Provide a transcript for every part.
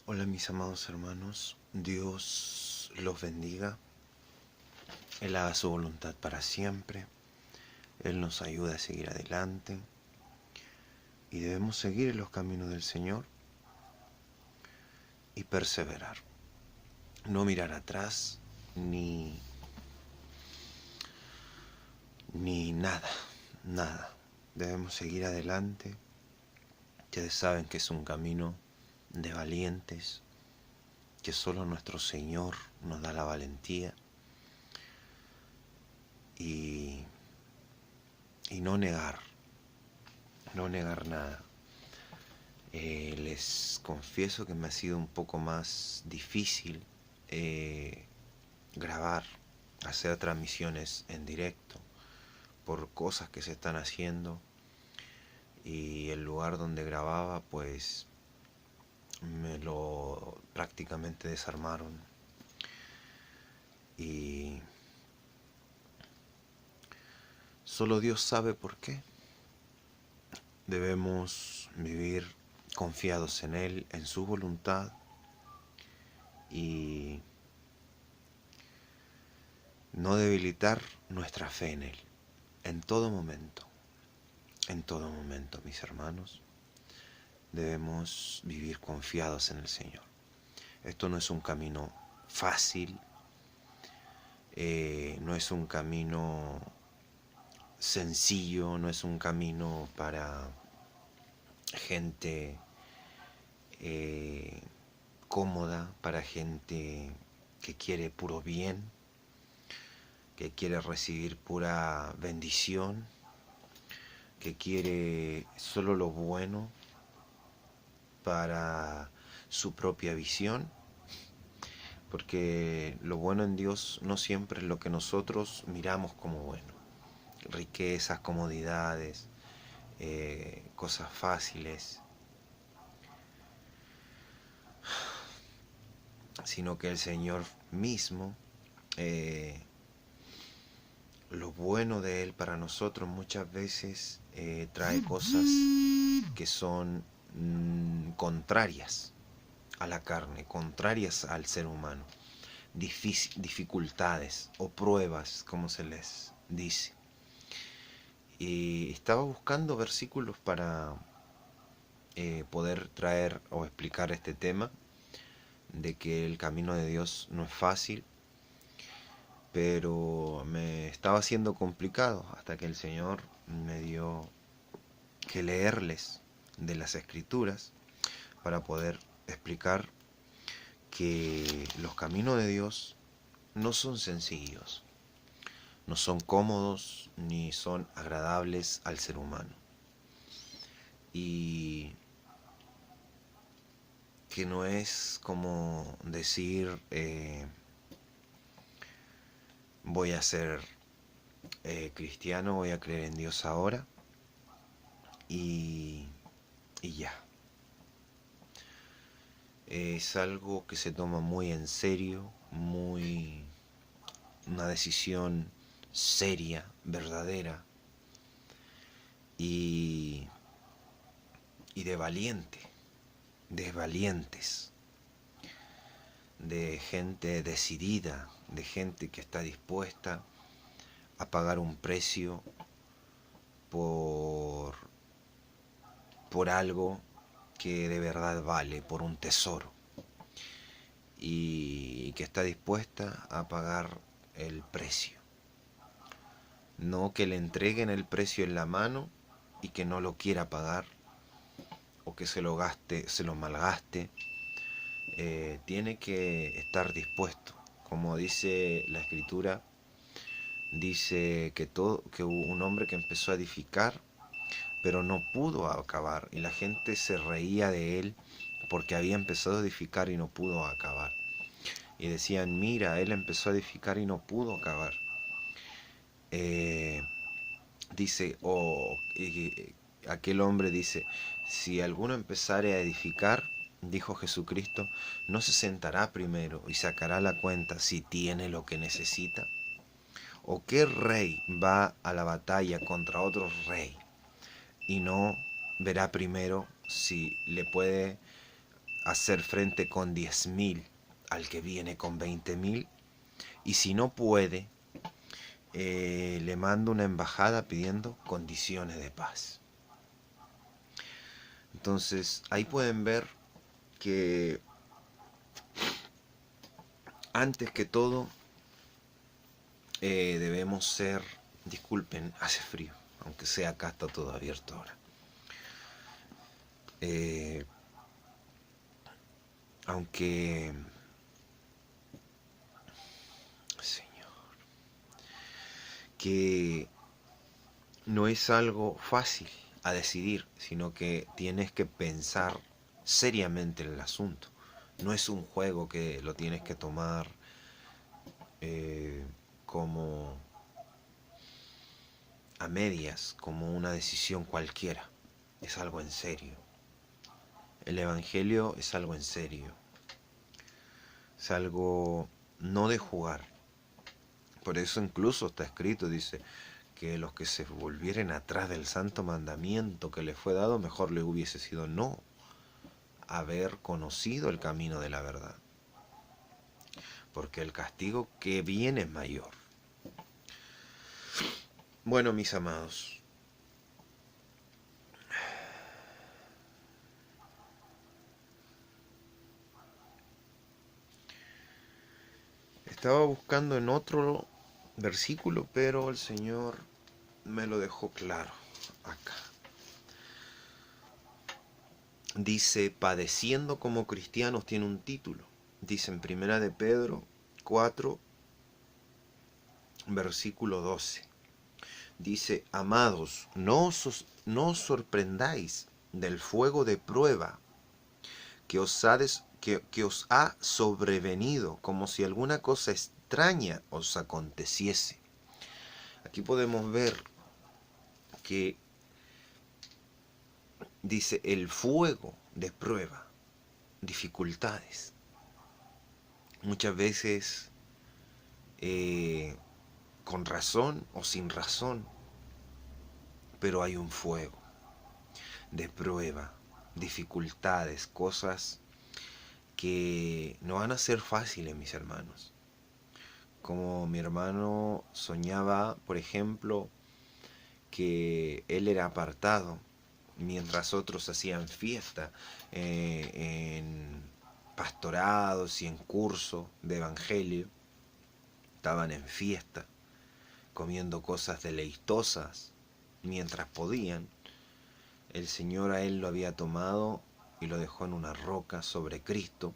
Hola mis amados hermanos, Dios los bendiga, Él haga su voluntad para siempre, Él nos ayuda a seguir adelante y debemos seguir en los caminos del Señor y perseverar, no mirar atrás ni nada, debemos seguir adelante. Ustedes saben que es un camino de valientes, que solo nuestro Señor nos da la valentía y no negar nada. Les confieso que me ha sido un poco más difícil grabar, hacer transmisiones en directo por cosas que se están haciendo, y el lugar donde grababa pues me lo prácticamente desarmaron y solo Dios sabe por qué. Debemos vivir confiados en Él, en su voluntad, y no debilitar nuestra fe en Él en todo momento. En todo momento, mis hermanos, debemos vivir confiados en el Señor. Esto no es un camino fácil, no es un camino sencillo, no es un camino para gente cómoda, para gente que quiere puro bien, que quiere recibir pura bendición, que quiere solo lo bueno para su propia visión, porque lo bueno en Dios no siempre es lo que nosotros miramos como bueno. Riquezas, comodidades, cosas fáciles, sino que el Señor mismo, lo bueno de Él para nosotros muchas veces trae cosas que son contrarias a la carne, contrarias al ser humano, dificultades o pruebas, como se les dice. Y estaba buscando versículos para poder traer o explicar este tema de que el camino de Dios no es fácil, pero me estaba haciendo complicado hasta que el Señor me dio que leerles de las Escrituras para poder explicar que los caminos de Dios no son sencillos, no son cómodos ni son agradables al ser humano. Y que no es como decir voy a ser cristiano, voy a creer en Dios ahora y, y ya. Es algo que se toma muy en serio, una decisión seria, verdadera y, de valientes, de gente decidida, de gente que está dispuesta a pagar un precio por, algo que de verdad vale, por un tesoro, y que está dispuesta a pagar el precio. No que le entreguen el precio en la mano y que no lo quiera pagar, o que se lo gaste, se lo malgaste. Tiene que estar dispuesto. Como dice la Escritura, dice que hubo un hombre que empezó a edificar, pero no pudo acabar, y la gente se reía de él porque había empezado a edificar y no pudo acabar. Y decían, mira, él empezó a edificar y no pudo acabar. Dice, aquel hombre dice, si alguno empezare a edificar, dijo Jesucristo, no se sentará primero y sacará la cuenta si tiene lo que necesita. ¿O qué rey va a la batalla contra otro rey y no verá primero si le puede hacer frente con 10.000 al que viene con 20.000, y si no puede, le manda una embajada pidiendo condiciones de paz. Entonces ahí pueden ver que antes que todo debemos ser, disculpen, hace frío, aunque sea acá está todo abierto ahora. Aunque, Señor, que no es algo fácil a decidir, sino que tienes que pensar seriamente en el asunto. No es un juego que lo tienes que tomar como a medias, como una decisión cualquiera. Es algo en serio. El Evangelio es algo en serio. Es algo no de jugar. Por eso incluso está escrito, dice, que los que se volvieren atrás del santo mandamiento que les fue dado, mejor les hubiese sido no haber conocido el camino de la verdad. Porque el castigo que viene es mayor. Bueno, mis amados, estaba buscando en otro versículo, pero el Señor me lo dejó claro acá. Dice, padeciendo como cristianos, tiene un título. Dice en Primera de Pedro 4, versículo 12. Dice, amados, no os sorprendáis del fuego de prueba que os ha sobrevenido, como si alguna cosa extraña os aconteciese. Aquí podemos ver que dice el fuego de prueba, dificultades. Muchas veces con razón o sin razón, pero hay un fuego de prueba, dificultades, cosas que no van a ser fáciles, mis hermanos. Como mi hermano soñaba, por ejemplo, que él era apartado mientras otros hacían fiesta en pastorados y en curso de evangelio. Estaban en fiesta, comiendo cosas deleitosas mientras podían. El Señor a él lo había tomado y lo dejó en una roca sobre Cristo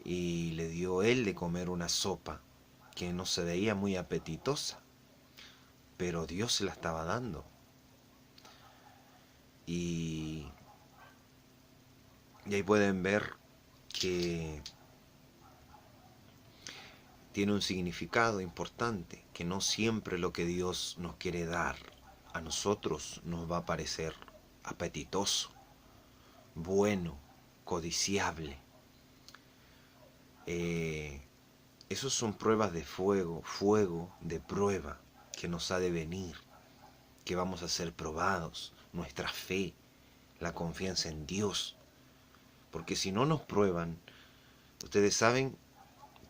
y le dio él de comer una sopa que no se veía muy apetitosa, pero Dios se la estaba dando. Y ahí pueden ver que tiene un significado importante, que no siempre lo que Dios nos quiere dar a nosotros nos va a parecer apetitoso, bueno, codiciable. Esos son pruebas de fuego, fuego de prueba que nos ha de venir, que vamos a ser probados, nuestra fe, la confianza en Dios. Porque si no nos prueban, ustedes saben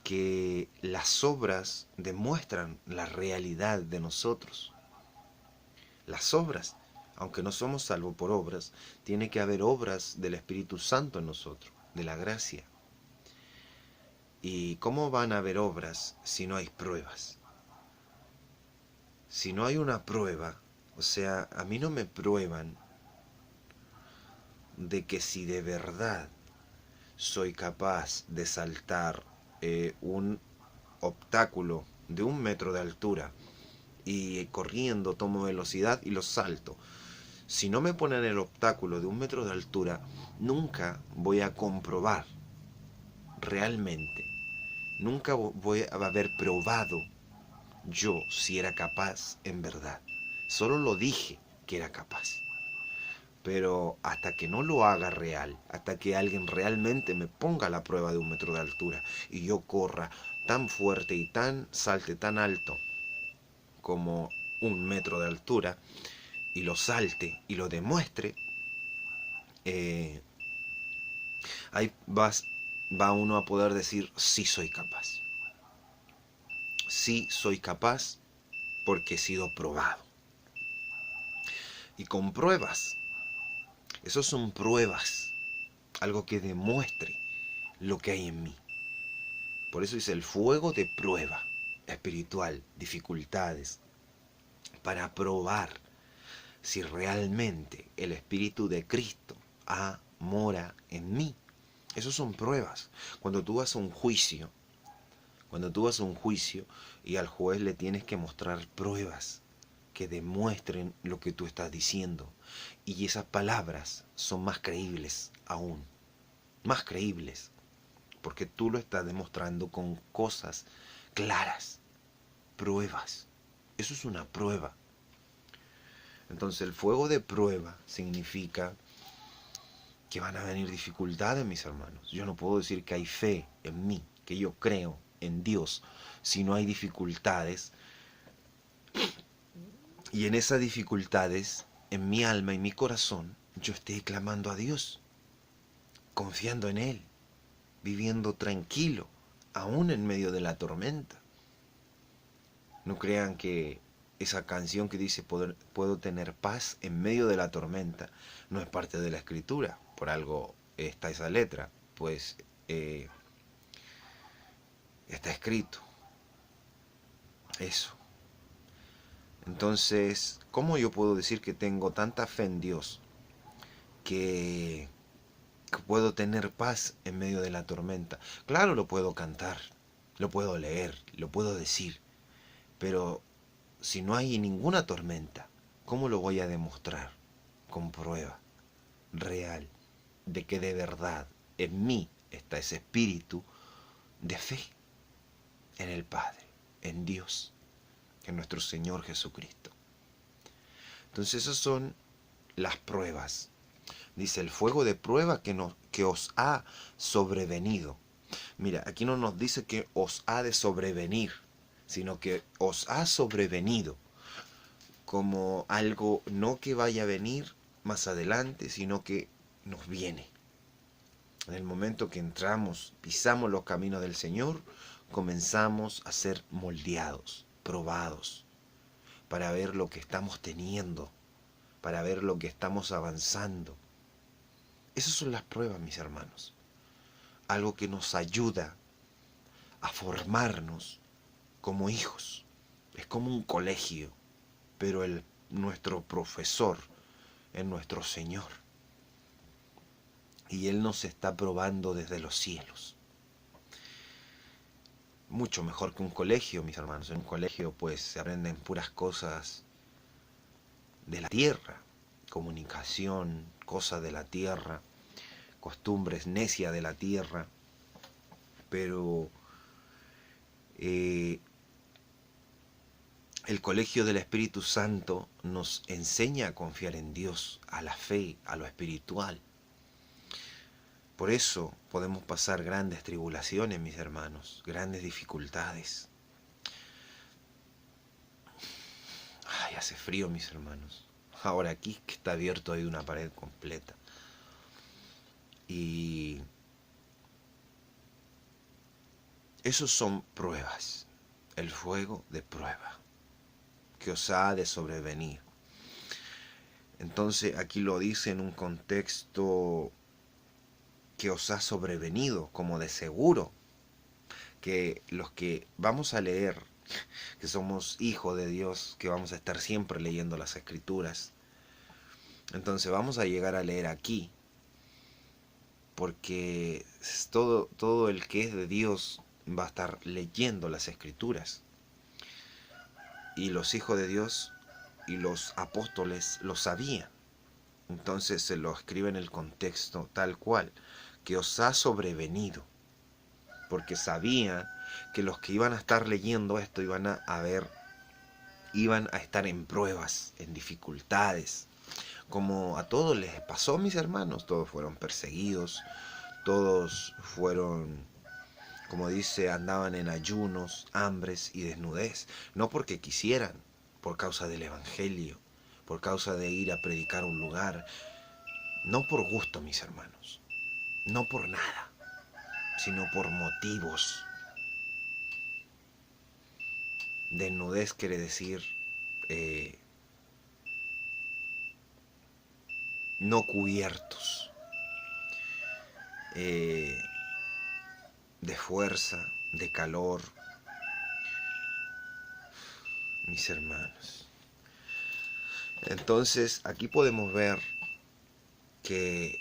que las obras demuestran la realidad de nosotros. Las obras, aunque no somos salvos por obras, tiene que haber obras del Espíritu Santo en nosotros, de la gracia. ¿Y cómo van a haber obras si no hay pruebas? Si no hay una prueba, o sea, a mí no me prueban de que si de verdad soy capaz de saltar un obstáculo de 1 metro de altura y corriendo tomo velocidad y lo salto. Si no me ponen el obstáculo de 1 metro de altura, nunca voy a comprobar realmente, nunca voy a haber probado yo si era capaz en verdad. Solo lo dije que era capaz. Pero hasta que no lo haga real, hasta que alguien realmente me ponga la prueba de 1 metro de altura y yo corra tan fuerte y salte tan alto como 1 metro de altura y lo salte y lo demuestre, Ahí va uno a poder decir, sí soy capaz. Sí soy capaz porque he sido probado. Y con pruebas, esos son pruebas, algo que demuestre lo que hay en mí. Por eso dice el fuego de prueba espiritual, dificultades, para probar si realmente el Espíritu de Cristo mora en mí. Esos son pruebas. Cuando tú vas a un juicio, y al juez le tienes que mostrar pruebas que demuestren lo que tú estás diciendo. Y esas palabras son más creíbles aún. Más creíbles. Porque tú lo estás demostrando con cosas claras. Pruebas. Eso es una prueba. Entonces el fuego de prueba significa que van a venir dificultades, mis hermanos. Yo no puedo decir que hay fe en mí, que yo creo en Dios, si no hay dificultades. Y en esas dificultades, en mi alma y mi corazón, yo estoy clamando a Dios, confiando en Él, viviendo tranquilo, aún en medio de la tormenta. No crean que esa canción que dice puedo tener paz en medio de la tormenta no es parte de la escritura. Por algo está esa letra, pues está escrito eso. Entonces, ¿cómo yo puedo decir que tengo tanta fe en Dios que puedo tener paz en medio de la tormenta? Claro, lo puedo cantar, lo puedo leer, lo puedo decir, pero si no hay ninguna tormenta, ¿cómo lo voy a demostrar? Con prueba real de que de verdad en mí está ese espíritu de fe en el Padre, en Dios, en nuestro Señor Jesucristo. Entonces esas son las pruebas. Dice el fuego de prueba que os ha sobrevenido. Mira, aquí no nos dice que os ha de sobrevenir, sino que os ha sobrevenido como algo no que vaya a venir más adelante, sino que nos viene. En el momento que entramos, pisamos los caminos del Señor, comenzamos a ser moldeados, probados, para ver lo que estamos teniendo, para ver lo que estamos avanzando. Esas son las pruebas, mis hermanos. Algo que nos ayuda a formarnos como hijos. Es como un colegio, pero nuestro profesor es nuestro Señor. Y Él nos está probando desde los cielos. Mucho mejor que un colegio, mis hermanos. En un colegio pues se aprenden puras cosas de la tierra. Comunicación, cosas de la tierra, costumbres necias de la tierra. Pero el colegio del Espíritu Santo nos enseña a confiar en Dios, a la fe, a lo espiritual. Por eso podemos pasar grandes tribulaciones, mis hermanos, grandes dificultades. Ay, hace frío, mis hermanos. Ahora aquí que está abierto hay una pared completa. Y esos son pruebas, el fuego de prueba que os ha de sobrevenir. Entonces aquí lo dice en un contexto que os ha sobrevenido, como de seguro, que los que vamos a leer, que somos hijos de Dios, que vamos a estar siempre leyendo las Escrituras, entonces vamos a llegar a leer aquí, porque todo el que es de Dios va a estar leyendo las Escrituras. Y los hijos de Dios y los apóstoles lo sabían. Entonces se lo escribe en el contexto tal cual, que os ha sobrevenido, porque sabía que los que iban a estar leyendo esto iban a estar en pruebas, en dificultades, como a todos les pasó, mis hermanos. Todos fueron perseguidos, todos fueron, como dice, andaban en ayunos, hambres y desnudez, no porque quisieran, por causa del Evangelio, por causa de ir a predicar un lugar, no por gusto, mis hermanos, no por nada, sino por motivos. Desnudez quiere decir no cubiertos, eh, de fuerza, de calor, mis hermanos. Entonces aquí podemos ver que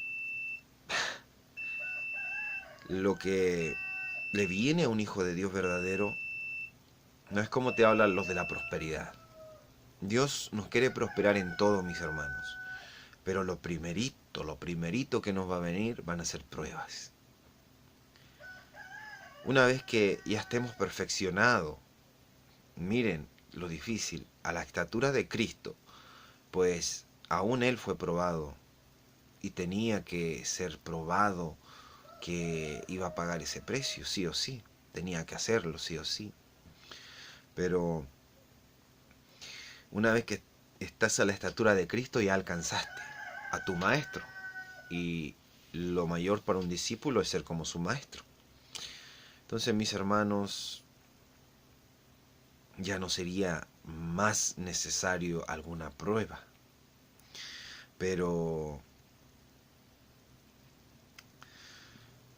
lo que le viene a un hijo de Dios verdadero no es como te hablan los de la prosperidad. Dios nos quiere prosperar en todo, mis hermanos. Pero lo primerito que nos va a venir van a ser pruebas. Una vez que ya estemos perfeccionados, miren lo difícil, a la estatura de Cristo, pues aún Él fue probado y tenía que ser probado, que iba a pagar ese precio, sí o sí, tenía que hacerlo, sí o sí. Pero una vez que estás a la estatura de Cristo, ya alcanzaste a tu maestro. Y lo mayor para un discípulo es ser como su maestro. Entonces, mis hermanos, ya no sería más necesario alguna prueba. Pero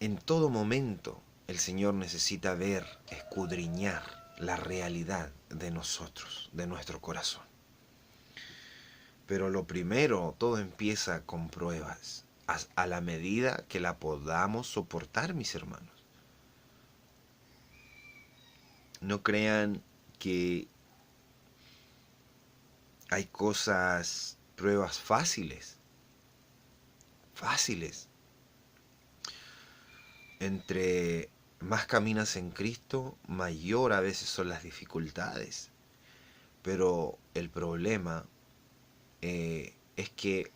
en todo momento el Señor necesita ver, escudriñar la realidad de nosotros, de nuestro corazón. Pero lo primero, todo empieza con pruebas, a la medida que la podamos soportar, mis hermanos. No crean que hay cosas, pruebas fáciles. Entre más caminas en Cristo, mayor a veces son las dificultades. Pero el problema es que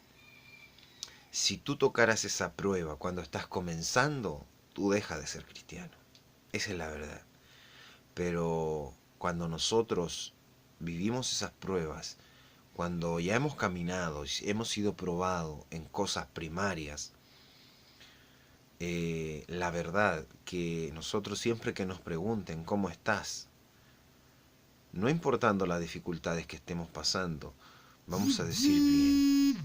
si tú tocaras esa prueba cuando estás comenzando, tú dejas de ser cristiano. Esa es la verdad. Pero cuando nosotros vivimos esas pruebas, cuando ya hemos caminado, hemos sido probados en cosas primarias, la verdad que nosotros siempre que nos pregunten cómo estás, no importando las dificultades que estemos pasando, vamos a decir bien.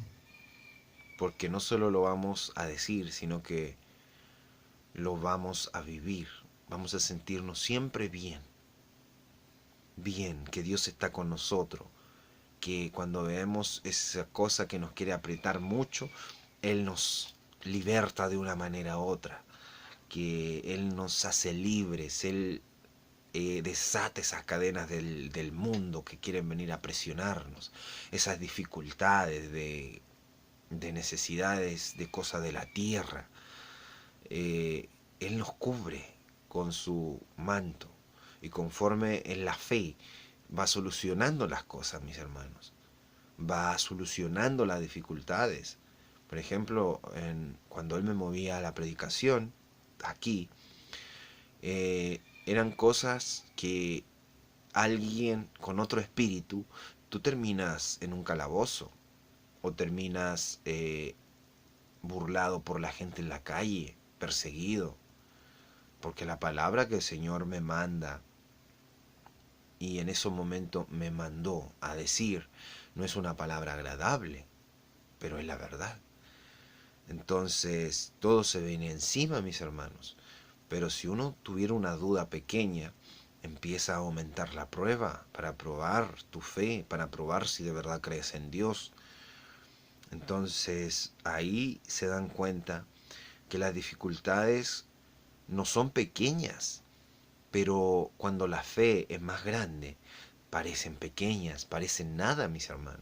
Porque no solo lo vamos a decir, sino que lo vamos a vivir. Vamos a sentirnos siempre bien. Bien, que Dios está con nosotros. Que cuando vemos esa cosa que nos quiere apretar mucho, Él nos liberta de una manera u otra. Que Él nos hace libres. Él desata esas cadenas del mundo que quieren venir a presionarnos. Esas dificultades de necesidades, de cosas de la tierra. Él nos cubre con su manto y conforme en la fe va solucionando las cosas, mis hermanos, va solucionando las dificultades. Por ejemplo, cuando él me movía a la predicación aquí, eran cosas que alguien con otro espíritu, tú terminas en un calabozo o terminas burlado por la gente en la calle, perseguido, porque la palabra que el Señor me manda y en ese momento me mandó a decir no es una palabra agradable, pero es la verdad. Entonces todo se viene encima, mis hermanos. Pero si uno tuviera una duda pequeña, empieza a aumentar la prueba para probar tu fe, para probar si de verdad crees en Dios. Entonces ahí se dan cuenta que las dificultades no son pequeñas, pero cuando la fe es más grande, parecen pequeñas, parecen nada, mis hermanos.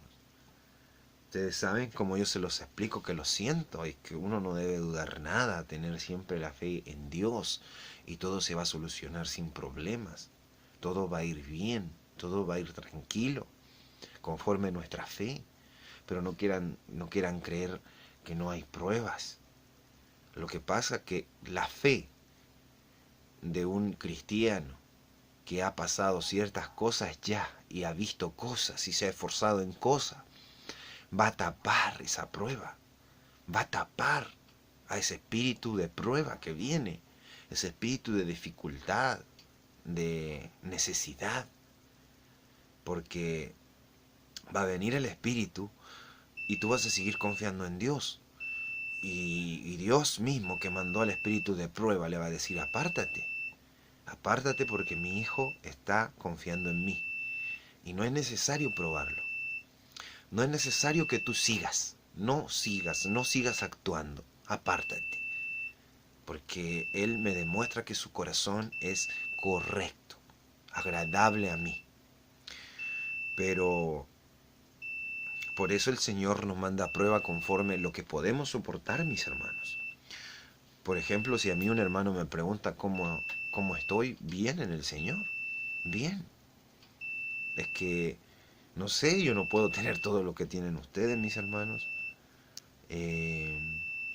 Ustedes saben como yo se los explico que lo siento, es que uno no debe dudar nada, tener siempre la fe en Dios y todo se va a solucionar sin problemas. Todo va a ir bien, todo va a ir tranquilo, conforme nuestra fe. Pero no quieran creer que no hay pruebas. Lo que pasa es que la fe de un cristiano que ha pasado ciertas cosas ya y ha visto cosas y se ha esforzado en cosas, va a tapar esa prueba, va a tapar a ese espíritu de prueba que viene, ese espíritu de dificultad, de necesidad, porque va a venir el espíritu y tú vas a seguir confiando en Dios. Y Dios mismo que mandó al espíritu de prueba le va a decir, apártate, apártate porque mi hijo está confiando en mí. Y no es necesario probarlo. No es necesario que tú sigas, no sigas actuando, apártate. Porque Él me demuestra que su corazón es correcto, agradable a mí. Pero por eso el Señor nos manda a prueba conforme lo que podemos soportar, mis hermanos. Por ejemplo, si a mí un hermano me pregunta cómo estoy, bien en el Señor, bien. Es que, no sé, yo no puedo tener todo lo que tienen ustedes, mis hermanos, eh,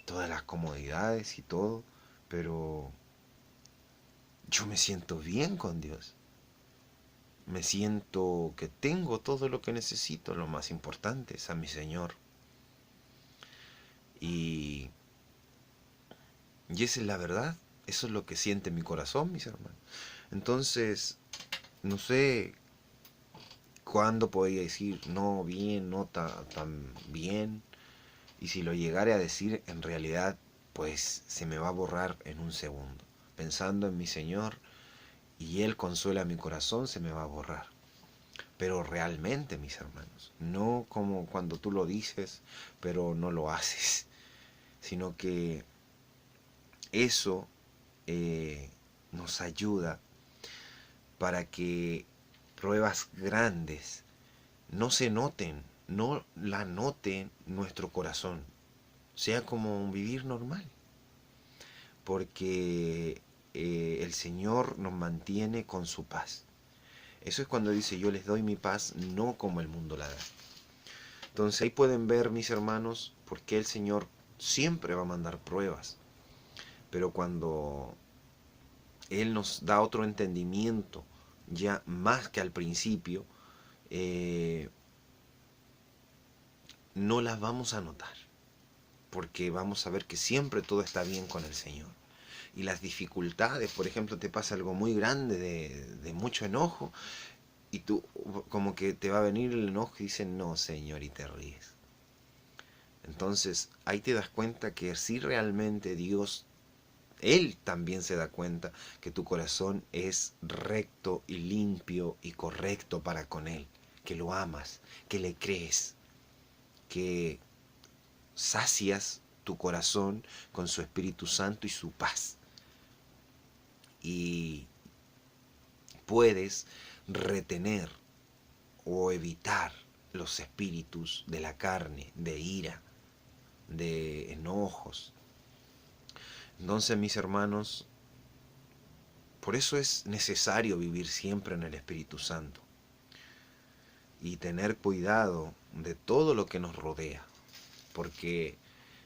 todas las comodidades y todo, pero yo me siento bien con Dios. Me siento que tengo todo lo que necesito, lo más importante es a mi Señor. Y, y esa es la verdad, eso es lo que siente mi corazón, mis hermanos. Entonces, no sé cuándo podría decir no bien, no tan bien. Y si lo llegare a decir, en realidad, pues se me va a borrar en un segundo. Pensando en mi Señor y Él consuela mi corazón, se me va a borrar. Pero realmente, mis hermanos, no como cuando tú lo dices, pero no lo haces, sino que eso nos ayuda para que pruebas grandes no se noten, no la note nuestro corazón, sea como un vivir normal, porque el Señor nos mantiene con su paz. Eso es cuando dice yo les doy mi paz, no como el mundo la da. Entonces ahí pueden ver, mis hermanos, por qué el Señor siempre va a mandar pruebas, pero cuando Él nos da otro entendimiento, ya más que al principio, eh, no las vamos a notar, porque vamos a ver que siempre todo está bien con el Señor. Y las dificultades, por ejemplo, te pasa algo muy grande de mucho enojo, y tú como que te va a venir el enojo y dices, no, Señor, y te ríes. Entonces ahí te das cuenta que si realmente Dios, Él también se da cuenta que tu corazón es recto y limpio y correcto para con Él, que lo amas, que le crees, que sacias tu corazón con su Espíritu Santo y su paz. Y puedes retener o evitar los espíritus de la carne, de ira, de enojos. Entonces, mis hermanos, por eso es necesario vivir siempre en el Espíritu Santo y tener cuidado de todo lo que nos rodea, porque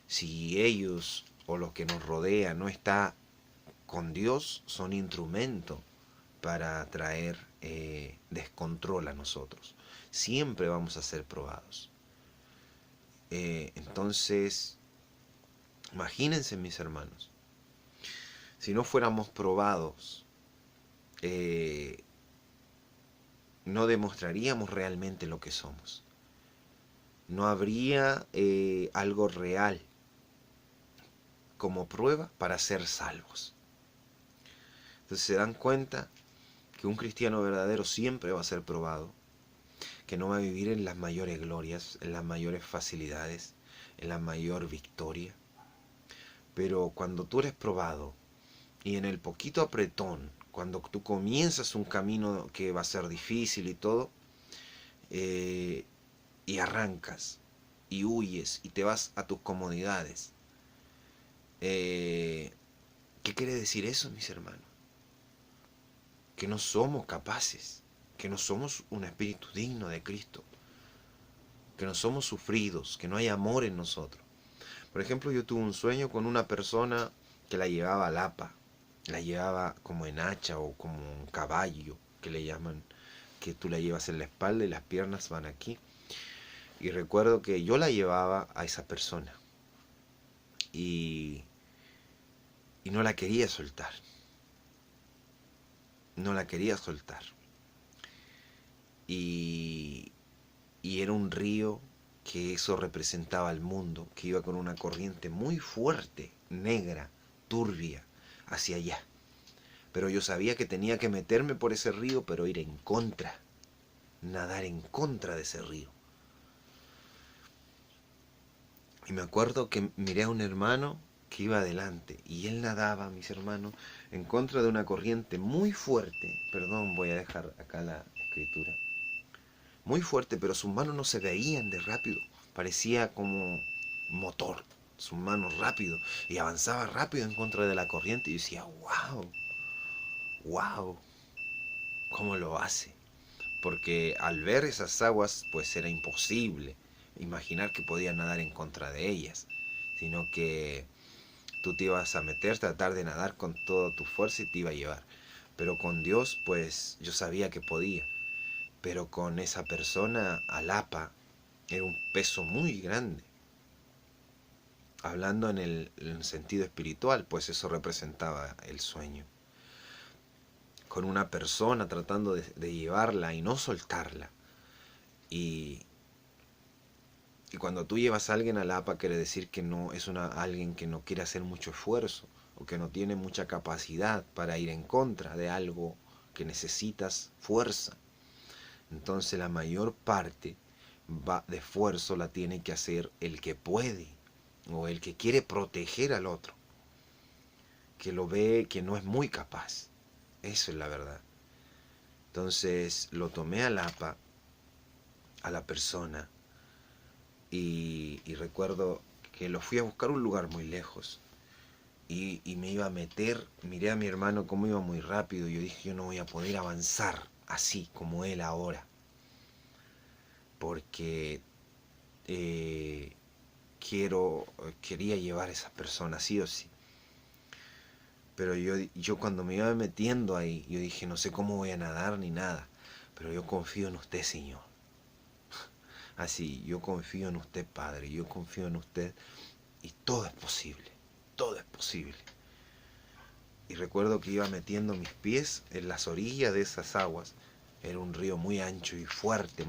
si ellos o lo que nos rodea no está con Dios, son instrumento para traer descontrol a nosotros. Siempre vamos a ser probados. Entonces, imagínense, mis hermanos, si no fuéramos probados, no demostraríamos realmente lo que somos. No habría algo real como prueba para ser salvos. Entonces se dan cuenta que un cristiano verdadero siempre va a ser probado, que no va a vivir en las mayores glorias, en las mayores facilidades, en la mayor victoria. Pero cuando tú eres probado y en el poquito apretón, cuando tú comienzas un camino que va a ser difícil y todo, y arrancas y huyes y te vas a tus comodidades, ¿qué quiere decir eso, mis hermanos? Que no somos capaces, que no somos un espíritu digno de Cristo, que no somos sufridos, que no hay amor en nosotros. Por ejemplo, yo tuve un sueño con una persona que la llevaba a Lapa, la llevaba como en hacha o como un caballo, que le llaman, que tú la llevas en la espalda y las piernas van aquí. Y recuerdo que yo la llevaba a esa persona. Y y no la quería soltar. No la quería soltar. Y, y era un río que eso representaba al mundo, que iba con una corriente muy fuerte, negra, turbia, hacia allá. Pero yo sabía que tenía que meterme por ese río, pero ir en contra, nadar en contra de ese río. Y me acuerdo que miré a un hermano que iba adelante y él nadaba, mis hermanos, en contra de una corriente muy fuerte. Perdón, voy a dejar acá la escritura. Muy fuerte, pero sus manos no se veían de rápido. Parecía como motor, sus manos rápido. Y avanzaba rápido en contra de la corriente y yo decía, wow, wow, ¿cómo lo hace? Porque al ver esas aguas, pues era imposible imaginar que podía nadar en contra de ellas, sino que tú te ibas a meter, tratar de nadar con toda tu fuerza y te iba a llevar. Pero con Dios, pues yo sabía que podía. Pero con esa persona, Alapa, era un peso muy grande. Hablando en el sentido espiritual, pues eso representaba el sueño. Con una persona tratando de llevarla y no soltarla. Y, y cuando tú llevas a alguien a la APA quiere decir que no es alguien que no quiere hacer mucho esfuerzo o que no tiene mucha capacidad para ir en contra de algo que necesitas fuerza. Entonces la mayor parte de esfuerzo la tiene que hacer el que puede o el que quiere proteger al otro, que lo ve que no es muy capaz. Eso es la verdad. Entonces lo tomé a la APA, a la persona, y recuerdo que lo fui a buscar a un lugar muy lejos y me iba a meter, miré a mi hermano cómo iba muy rápido y yo dije yo no voy a poder avanzar así como él ahora porque eh, quería llevar a esa persona sí o sí, pero yo cuando me iba metiendo ahí yo dije no sé cómo voy a nadar ni nada, pero yo confío en usted, Señor. Así, yo confío en usted, Padre, yo confío en usted y todo es posible, todo es posible. Y recuerdo que iba metiendo mis pies en las orillas de esas aguas. Era un río muy ancho y fuerte,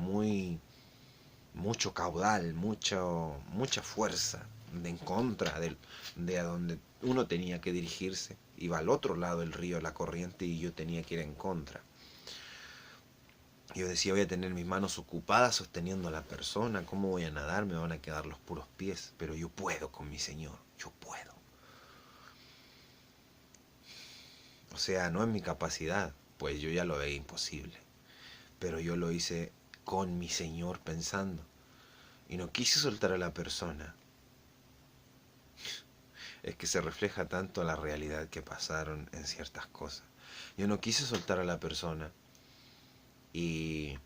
mucho caudal, mucha fuerza en contra de a donde uno tenía que dirigirse. Iba al otro lado del río la corriente y yo tenía que ir en contra. Yo decía, voy a tener mis manos ocupadas sosteniendo a la persona, ¿cómo voy a nadar? Me van a quedar los puros pies, pero yo puedo con mi Señor, yo puedo. O sea, no es mi capacidad, pues yo ya lo veía imposible, pero yo lo hice con mi Señor pensando, y no quise soltar a la persona. Es que se refleja tanto la realidad que pasaron en ciertas cosas. Yo no quise soltar a la persona y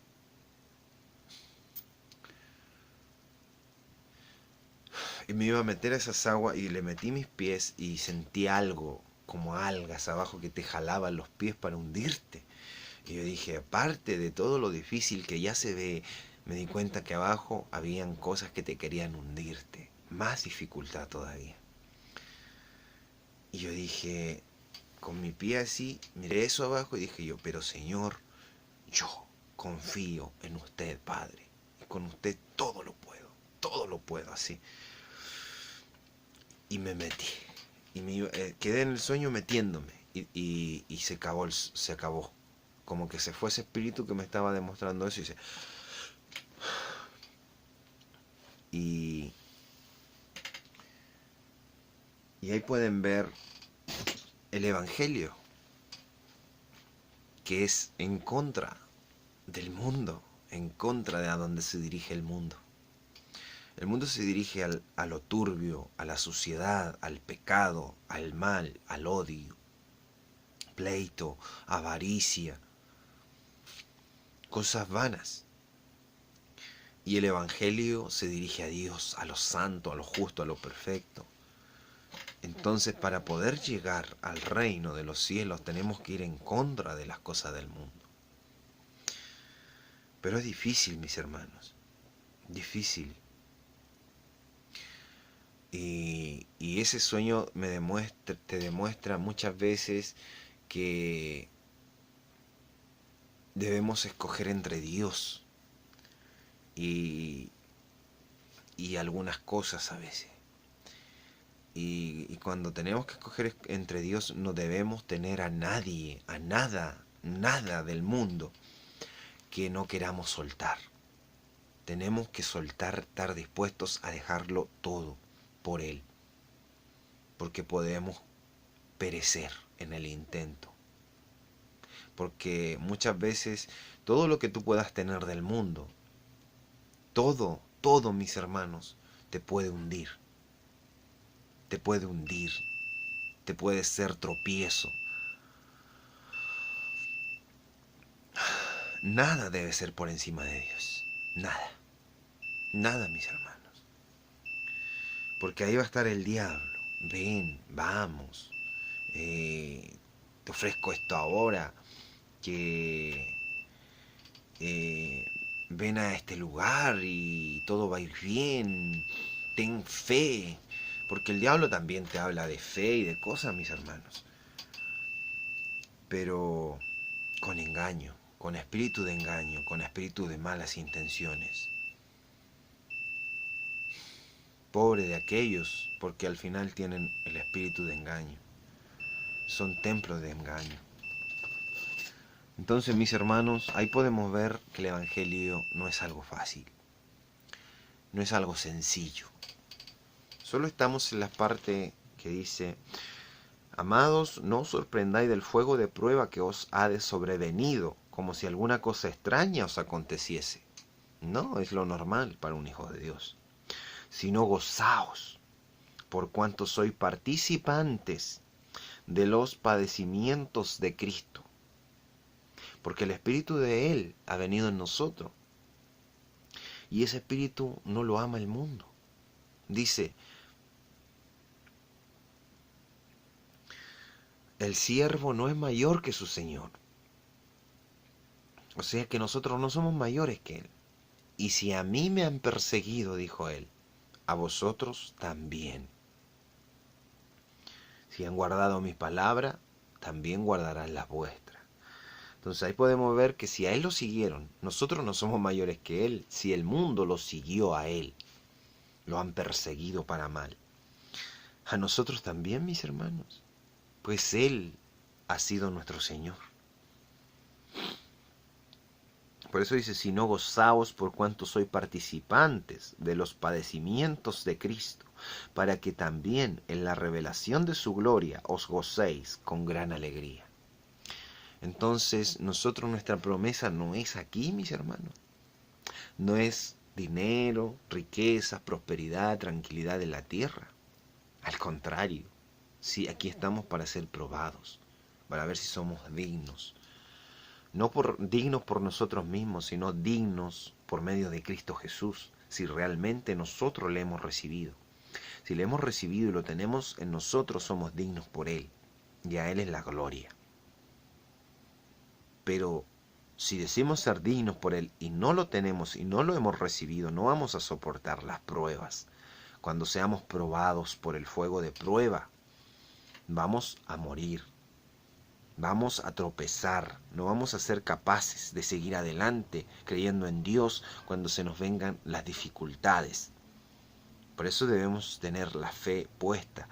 me iba a meter a esas aguas y le metí mis pies y sentí algo como algas abajo que te jalaban los pies para hundirte. Y yo dije, aparte de todo lo difícil que ya se ve, me di cuenta que abajo habían cosas que te querían hundirte. Más dificultad todavía. Y yo dije, con mi pie así, miré eso abajo y dije yo, pero Señor, yo confío en usted, Padre. Y con usted todo lo puedo así. Y me metí. Y quedé en el sueño metiéndome. Y se acabó, se acabó. Como que se fue ese espíritu que me estaba demostrando eso y, y ahí pueden ver el Evangelio, que es en contra del mundo, en contra de a donde se dirige el mundo. El mundo se dirige a lo turbio, a la suciedad, al pecado, al mal, al odio, pleito, avaricia, cosas vanas. Y el Evangelio se dirige a Dios, a lo santo, a lo justo, a lo perfecto. Entonces, para poder llegar al reino de los cielos tenemos que ir en contra de las cosas del mundo. Pero es difícil, mis hermanos, difícil. Y ese sueño te demuestra muchas veces que debemos escoger entre Dios y, y algunas cosas a veces. Y cuando tenemos que escoger entre Dios, no debemos tener a nadie, a nada, nada del mundo que no queramos soltar. Tenemos que soltar, estar dispuestos a dejarlo todo por Él, porque podemos perecer en el intento. Porque muchas veces todo lo que tú puedas tener del mundo, todo, mis hermanos, te puede hundir. Te puede hundir, te puede ser tropiezo. Nada debe ser por encima de Dios. Nada. Nada, mis hermanos. Porque ahí va a estar el diablo. Ven, vamos. Te ofrezco esto ahora. Que ven a este lugar y todo va a ir bien. Ten fe. Porque el diablo también te habla de fe y de cosas, mis hermanos. Pero con engaño, con espíritu de engaño, con espíritu de malas intenciones. Pobre de aquellos, porque al final tienen el espíritu de engaño. Son templos de engaño. Entonces, mis hermanos, ahí podemos ver que el Evangelio no es algo fácil. No es algo sencillo. Solo estamos en la parte que dice: amados, no os sorprendáis del fuego de prueba que os ha de sobrevenido, como si alguna cosa extraña os aconteciese. No es lo normal para un hijo de Dios. Sino gozaos, por cuanto sois participantes de los padecimientos de Cristo. Porque el Espíritu de Él ha venido en nosotros. Y ese Espíritu no lo ama el mundo. Dice: el siervo no es mayor que su Señor. O sea que nosotros no somos mayores que Él. Y si a mí me han perseguido, dijo Él, a vosotros también. Si han guardado mis palabras, también guardarán las vuestras. Entonces ahí podemos ver que si a Él lo siguieron, nosotros no somos mayores que Él. Si el mundo lo siguió a Él, lo han perseguido para mal. A nosotros también, mis hermanos, pues Él ha sido nuestro Señor. Por eso dice: si no gozaos por cuanto sois participantes de los padecimientos de Cristo, para que también en la revelación de su gloria os gocéis con gran alegría. Entonces nosotros, nuestra promesa no es aquí, mis hermanos. No es dinero, riqueza, prosperidad, tranquilidad en la tierra. Al contrario, sí, aquí estamos para ser probados, para ver si somos dignos. No dignos por nosotros mismos, sino dignos por medio de Cristo Jesús, si realmente nosotros le hemos recibido. Si le hemos recibido y lo tenemos en nosotros, somos dignos por Él, y a Él es la gloria. Pero si decimos ser dignos por Él y no lo tenemos y no lo hemos recibido, no vamos a soportar las pruebas. Cuando seamos probados por el fuego de prueba, vamos a morir. Vamos a tropezar, no vamos a ser capaces de seguir adelante creyendo en Dios cuando se nos vengan las dificultades. Por eso debemos tener la fe puesta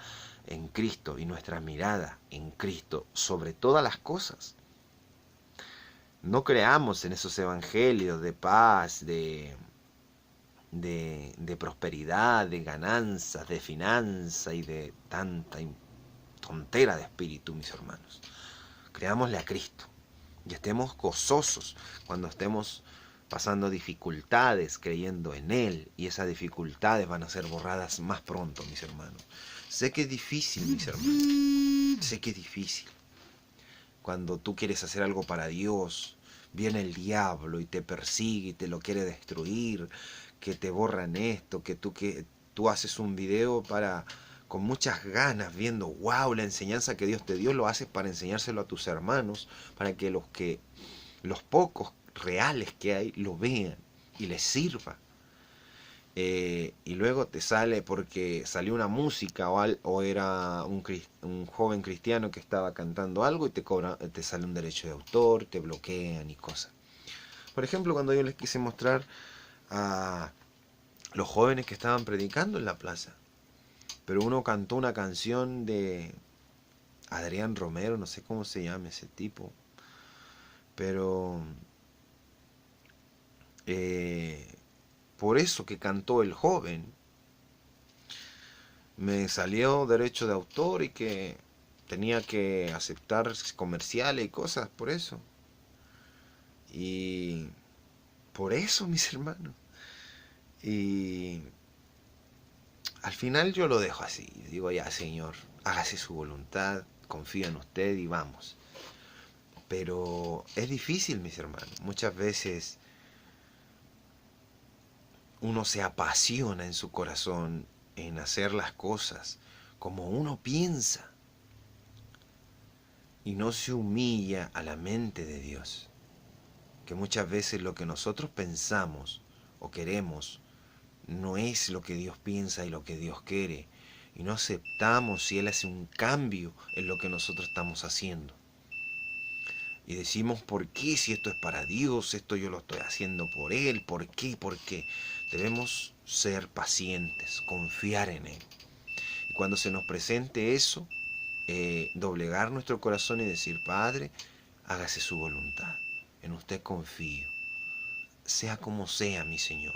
en Cristo y nuestra mirada en Cristo sobre todas las cosas. No creamos en esos evangelios de paz, de prosperidad, de ganancias, de finanza y de tanta tontera de espíritu, mis hermanos. Creámosle a Cristo y estemos gozosos cuando estemos pasando dificultades, creyendo en Él, y esas dificultades van a ser borradas más pronto, mis hermanos. Sé que es difícil, mis hermanos, sé que es difícil. Cuando tú quieres hacer algo para Dios, viene el diablo y te persigue y te lo quiere destruir, que te borran esto, que tú haces un video con muchas ganas, viendo, wow, la enseñanza que Dios te dio, lo haces para enseñárselo a tus hermanos, para que los pocos reales que hay lo vean y les sirva. y luego te sale porque salió una música o era un joven cristiano que estaba cantando algo y te sale un derecho de autor, te bloquean y cosas. Por ejemplo, cuando yo les quise mostrar a los jóvenes que estaban predicando en la plaza, pero uno cantó una canción de Adrián Romero, no sé cómo se llama ese tipo, pero eh, por eso que cantó el joven, me salió derecho de autor y que tenía que aceptar comerciales y cosas por eso. Y por eso, mis hermanos. Y al final yo lo dejo así. Digo, ya, Señor, hágase su voluntad, confío en usted y vamos. Pero es difícil, mis hermanos. Muchas veces uno se apasiona en su corazón en hacer las cosas como uno piensa y no se humilla a la mente de Dios. Que muchas veces lo que nosotros pensamos o queremos no es lo que Dios piensa y lo que Dios quiere. Y no aceptamos si Él hace un cambio en lo que nosotros estamos haciendo. Y decimos, ¿por qué? Si esto es para Dios, esto yo lo estoy haciendo por Él, ¿por qué? ¿Por qué? Debemos ser pacientes, confiar en Él. Y cuando se nos presente eso, doblegar nuestro corazón y decir, Padre, hágase su voluntad. En usted confío. Sea como sea, mi Señor.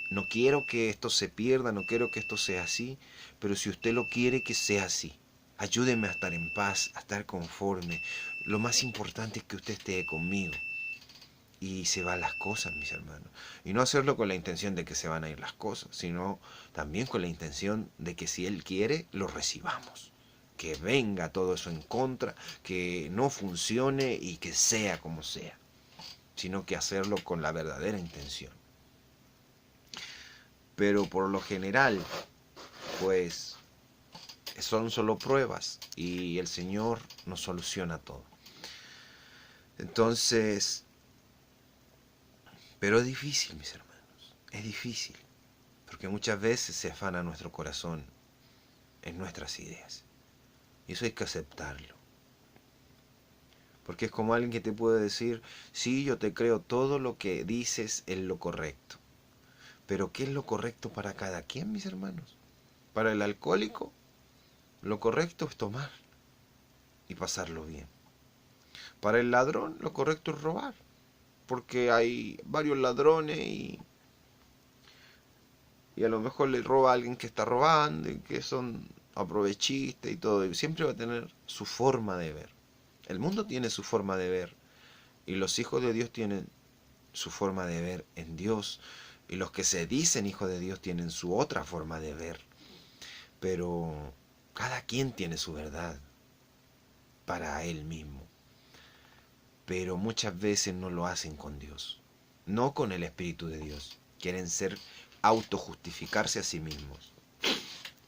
No quiero que esto se pierda, no quiero que esto sea así, pero si usted lo quiere, que sea así. Ayúdeme a estar en paz, a estar conforme. Lo más importante es que usted esté conmigo. Y se van las cosas, mis hermanos. Y no hacerlo con la intención de que se van a ir las cosas, sino también con la intención de que si Él quiere, lo recibamos. Que venga todo eso en contra, que no funcione y que sea como sea, sino que hacerlo con la verdadera intención. Pero por lo general, pues son solo pruebas y el Señor nos soluciona todo. Entonces, pero es difícil, mis hermanos, es difícil, porque muchas veces se afana nuestro corazón en nuestras ideas. Y eso hay que aceptarlo. Porque es como alguien que te puede decir, sí, yo te creo todo lo que dices es lo correcto. Pero ¿qué es lo correcto para cada quien, mis hermanos? Para el alcohólico, lo correcto es tomar y pasarlo bien. Para el ladrón, lo correcto es robar. Porque hay varios ladrones y a lo mejor le roba a alguien que está robando y que son aprovechistas y todo. Y siempre va a tener su forma de ver. El mundo tiene su forma de ver y los hijos de Dios tienen su forma de ver en Dios y los que se dicen hijos de Dios tienen su otra forma de ver. Pero cada quien tiene su verdad para él mismo. Pero muchas veces no lo hacen con Dios, no con el Espíritu de Dios. Quieren ser autojustificarse a sí mismos.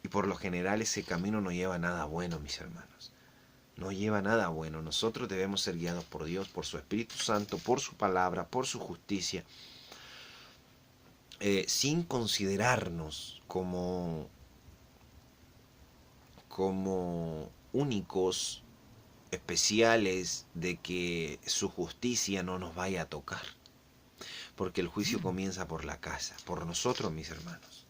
Y por lo general ese camino no lleva a nada bueno, mis hermanos. No lleva a nada bueno. Nosotros debemos ser guiados por Dios, por su Espíritu Santo, por su palabra, por su justicia, sin considerarnos como únicos, especiales, de que su justicia no nos vaya a tocar. Porque el juicio comienza por la casa, por nosotros, mis hermanos.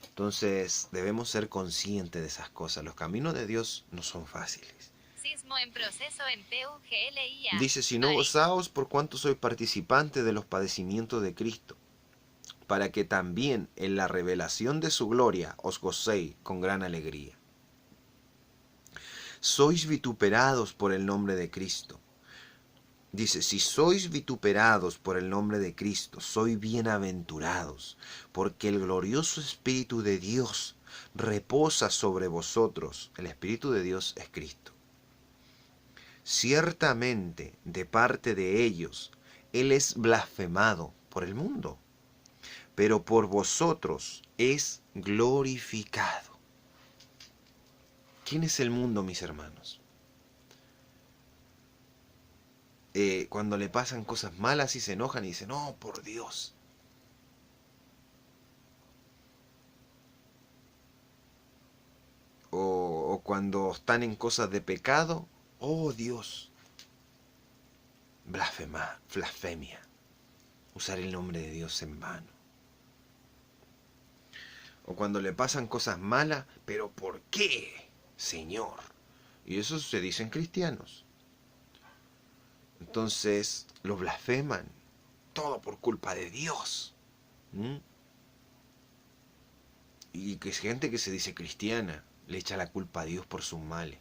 Entonces debemos ser conscientes de esas cosas. Los caminos de Dios no son fáciles. Sismo en proceso en PUGLIA. Dice, si no gozaos por cuanto sois participantes de los padecimientos de Cristo, para que también en la revelación de su gloria os gocéis con gran alegría. Sois vituperados por el nombre de Cristo. Dice, si sois vituperados por el nombre de Cristo, sois bienaventurados, porque el glorioso Espíritu de Dios reposa sobre vosotros. El Espíritu de Dios es Cristo. Ciertamente, de parte de ellos, Él es blasfemado por el mundo, pero por vosotros es glorificado. ¿Quién es el mundo, mis hermanos? Cuando le pasan cosas malas y se enojan y dicen, no, por Dios. cuando están en cosas de pecado, oh Dios, blasfemia, usar el nombre de Dios en vano. O cuando le pasan cosas malas, pero ¿por qué, Señor? Y eso se dicen cristianos. Entonces lo blasfeman, todo por culpa de Dios. Y que es gente que se dice cristiana, le echa la culpa a Dios por sus males.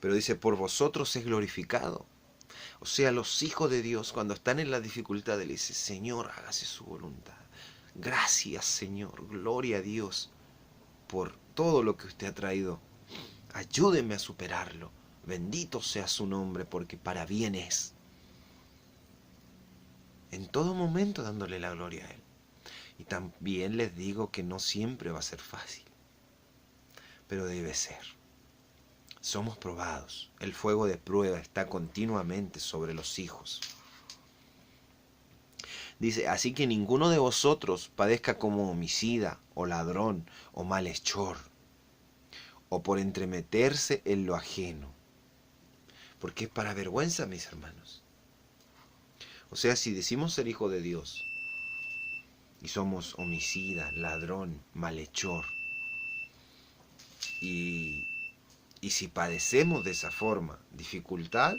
Pero dice, por vosotros es glorificado. O sea, los hijos de Dios, cuando están en la dificultad, le dicen, Señor, hágase su voluntad. Gracias, Señor, gloria a Dios por todo lo que usted ha traído. Ayúdeme a superarlo. Bendito sea su nombre, porque para bien es. En todo momento dándole la gloria a Él. Y también les digo que no siempre va a ser fácil, pero debe ser. Somos probados. El fuego de prueba está continuamente sobre los hijos. Dice, así que ninguno de vosotros padezca como homicida, o ladrón, o malhechor, o por entremeterse en lo ajeno. Porque es para vergüenza, mis hermanos. O sea, si decimos ser hijo de Dios, y somos homicida, ladrón, malhechor, y si padecemos de esa forma dificultad,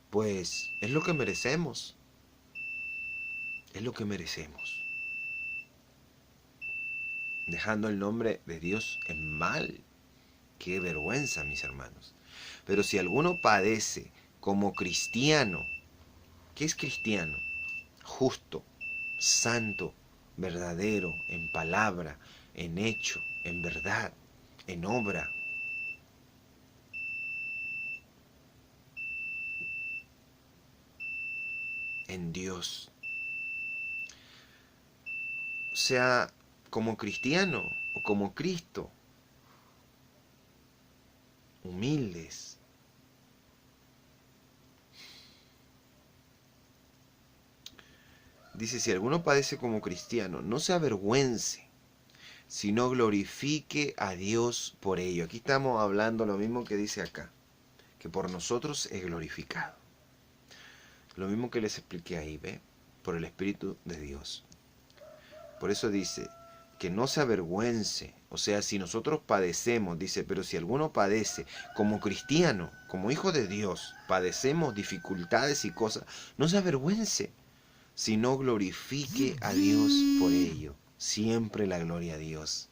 pues es lo que merecemos. Es lo que merecemos. Dejando el nombre de Dios en mal. Qué vergüenza, mis hermanos. Pero si alguno padece como cristiano, ¿qué es cristiano? Justo, santo, verdadero, en palabra, en hecho, en verdad, en obra. En Dios. Sea como cristiano o como Cristo. Humildes. Dice, si alguno padece como cristiano, no se avergüence, sino glorifique a Dios por ello. Aquí estamos hablando lo mismo que dice acá, que por nosotros es glorificado. Lo mismo que les expliqué ahí, ¿ve? Por el Espíritu de Dios. Por eso dice, que no se avergüence. O sea, si nosotros padecemos, dice, pero si alguno padece como cristiano, como hijo de Dios, padecemos dificultades y cosas, no se avergüence, sino glorifique a Dios por ello. Siempre la gloria a Dios.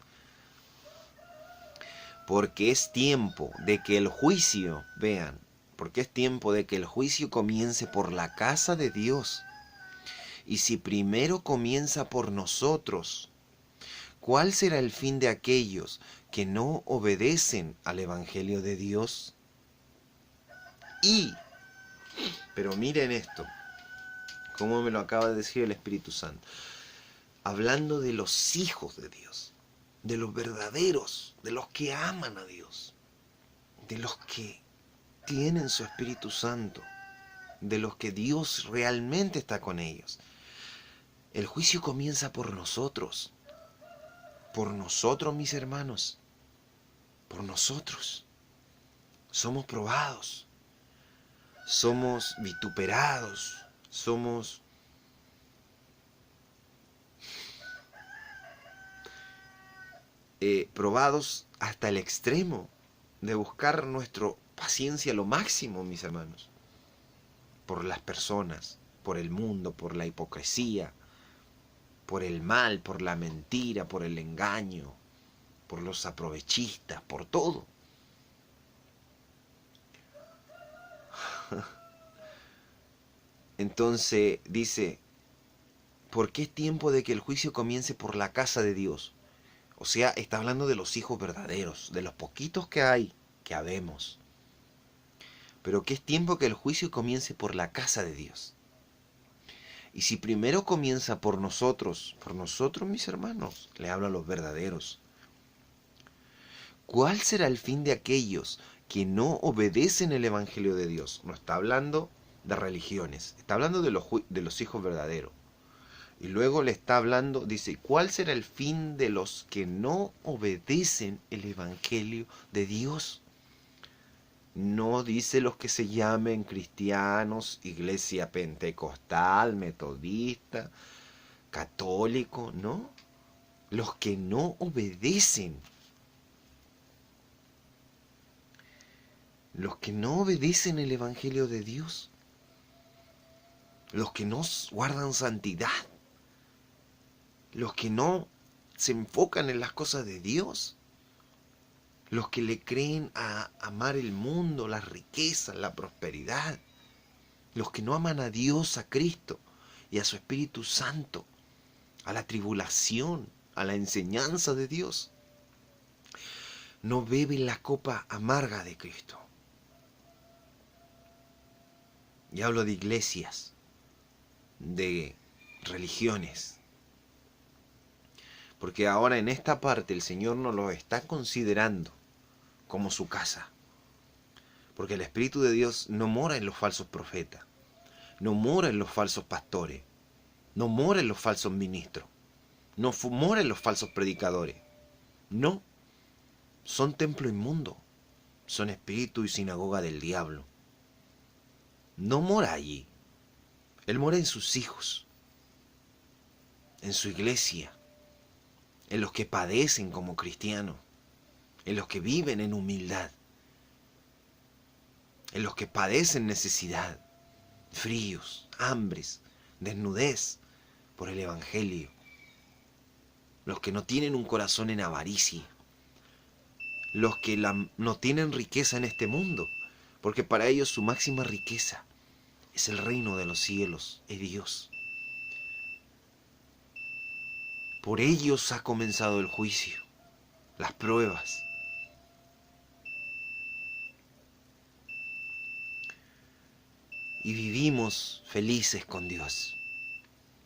Porque es tiempo de que el juicio, vean, porque es tiempo de que el juicio comience por la casa de Dios. Y si primero comienza por nosotros, ¿cuál será el fin de aquellos que no obedecen al Evangelio de Dios? Pero miren esto, como me lo acaba de decir el Espíritu Santo, hablando de los hijos de Dios, de los verdaderos, de los que aman a Dios, de los que tienen su Espíritu Santo, de los que Dios realmente está con ellos. El juicio comienza por nosotros, mis hermanos, por nosotros. Somos probados, somos vituperados, somos probados hasta el extremo de buscar nuestra paciencia lo máximo, mis hermanos, por las personas, por el mundo, por la hipocresía, por el mal, por la mentira, por el engaño, por los aprovechistas, por todo. Entonces dice, porque es tiempo de que el juicio comience por la casa de Dios. O sea, está hablando de los hijos verdaderos, de los poquitos que hay, que habemos. Pero que es tiempo que el juicio comience por la casa de Dios. Y si primero comienza por nosotros, mis hermanos, le hablo a los verdaderos, ¿cuál será el fin de aquellos que no obedecen el Evangelio de Dios? No está hablando de religiones, está hablando de los hijos verdaderos. Y luego le está hablando, dice, ¿cuál será el fin de los que no obedecen el Evangelio de Dios? No dice los que se llamen cristianos, iglesia pentecostal, metodista, católico, no. Los que no obedecen. Los que no obedecen el Evangelio de Dios. Los que no guardan santidad. Los que no se enfocan en las cosas de Dios. Los que le creen a amar el mundo, las riquezas, la prosperidad. Los que no aman a Dios, a Cristo y a su Espíritu Santo, a la tribulación, a la enseñanza de Dios. No beben la copa amarga de Cristo. Y hablo de iglesias, de religiones. Porque ahora en esta parte el Señor nos lo está considerando como su casa. Porque el Espíritu de Dios no mora en los falsos profetas, no mora en los falsos pastores, no mora en los falsos ministros, no mora en los falsos predicadores. No, son templo inmundo, son espíritu y sinagoga del diablo. No mora allí, Él mora en sus hijos, en su iglesia, en los que padecen como cristianos, en los que viven en humildad, en los que padecen necesidad, fríos, hambres, desnudez por el Evangelio, los que no tienen un corazón en avaricia, los que no tienen riqueza en este mundo, porque para ellos su máxima riqueza es el reino de los cielos, es Dios. Por ellos ha comenzado el juicio, las pruebas. Y vivimos felices con Dios.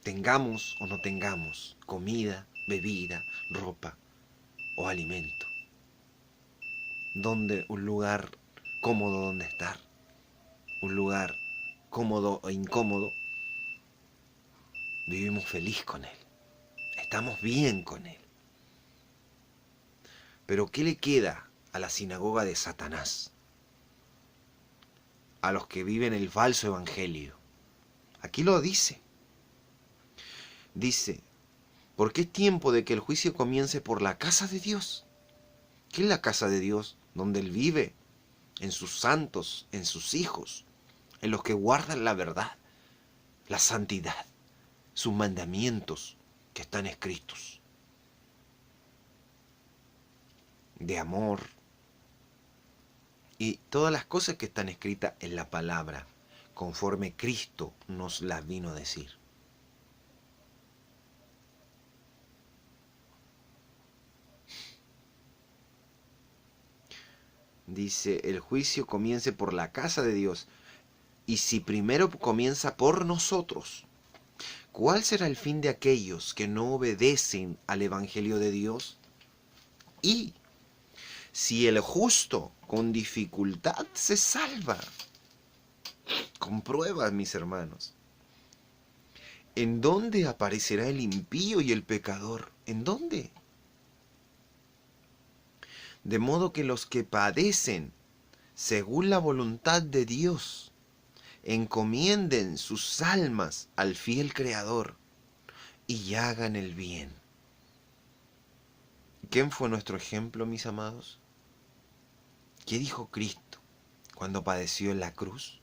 Tengamos o no tengamos comida, bebida, ropa o alimento. Un lugar cómodo donde estar. Un lugar cómodo o incómodo. Vivimos feliz con Él. Estamos bien con Él. Pero ¿qué le queda a la sinagoga de Satanás? A los que viven el falso evangelio. Aquí lo dice. Dice, porque es tiempo de que el juicio comience por la casa de Dios. ¿Qué es la casa de Dios? Donde Él vive, en sus santos, en sus hijos, en los que guardan la verdad, la santidad, sus mandamientos que están escritos. De amor y todas las cosas que están escritas en la palabra, conforme Cristo nos las vino a decir. Dice, el juicio comience por la casa de Dios. Y si primero comienza por nosotros, ¿cuál será el fin de aquellos que no obedecen al Evangelio de Dios? Y si el justo con dificultad se salva, con pruebas, mis hermanos, ¿en dónde aparecerá el impío y el pecador? ¿En dónde? De modo que los que padecen según la voluntad de Dios encomienden sus almas al fiel Creador y hagan el bien. ¿Quién fue nuestro ejemplo, mis amados? ¿Qué dijo Cristo cuando padeció en la cruz?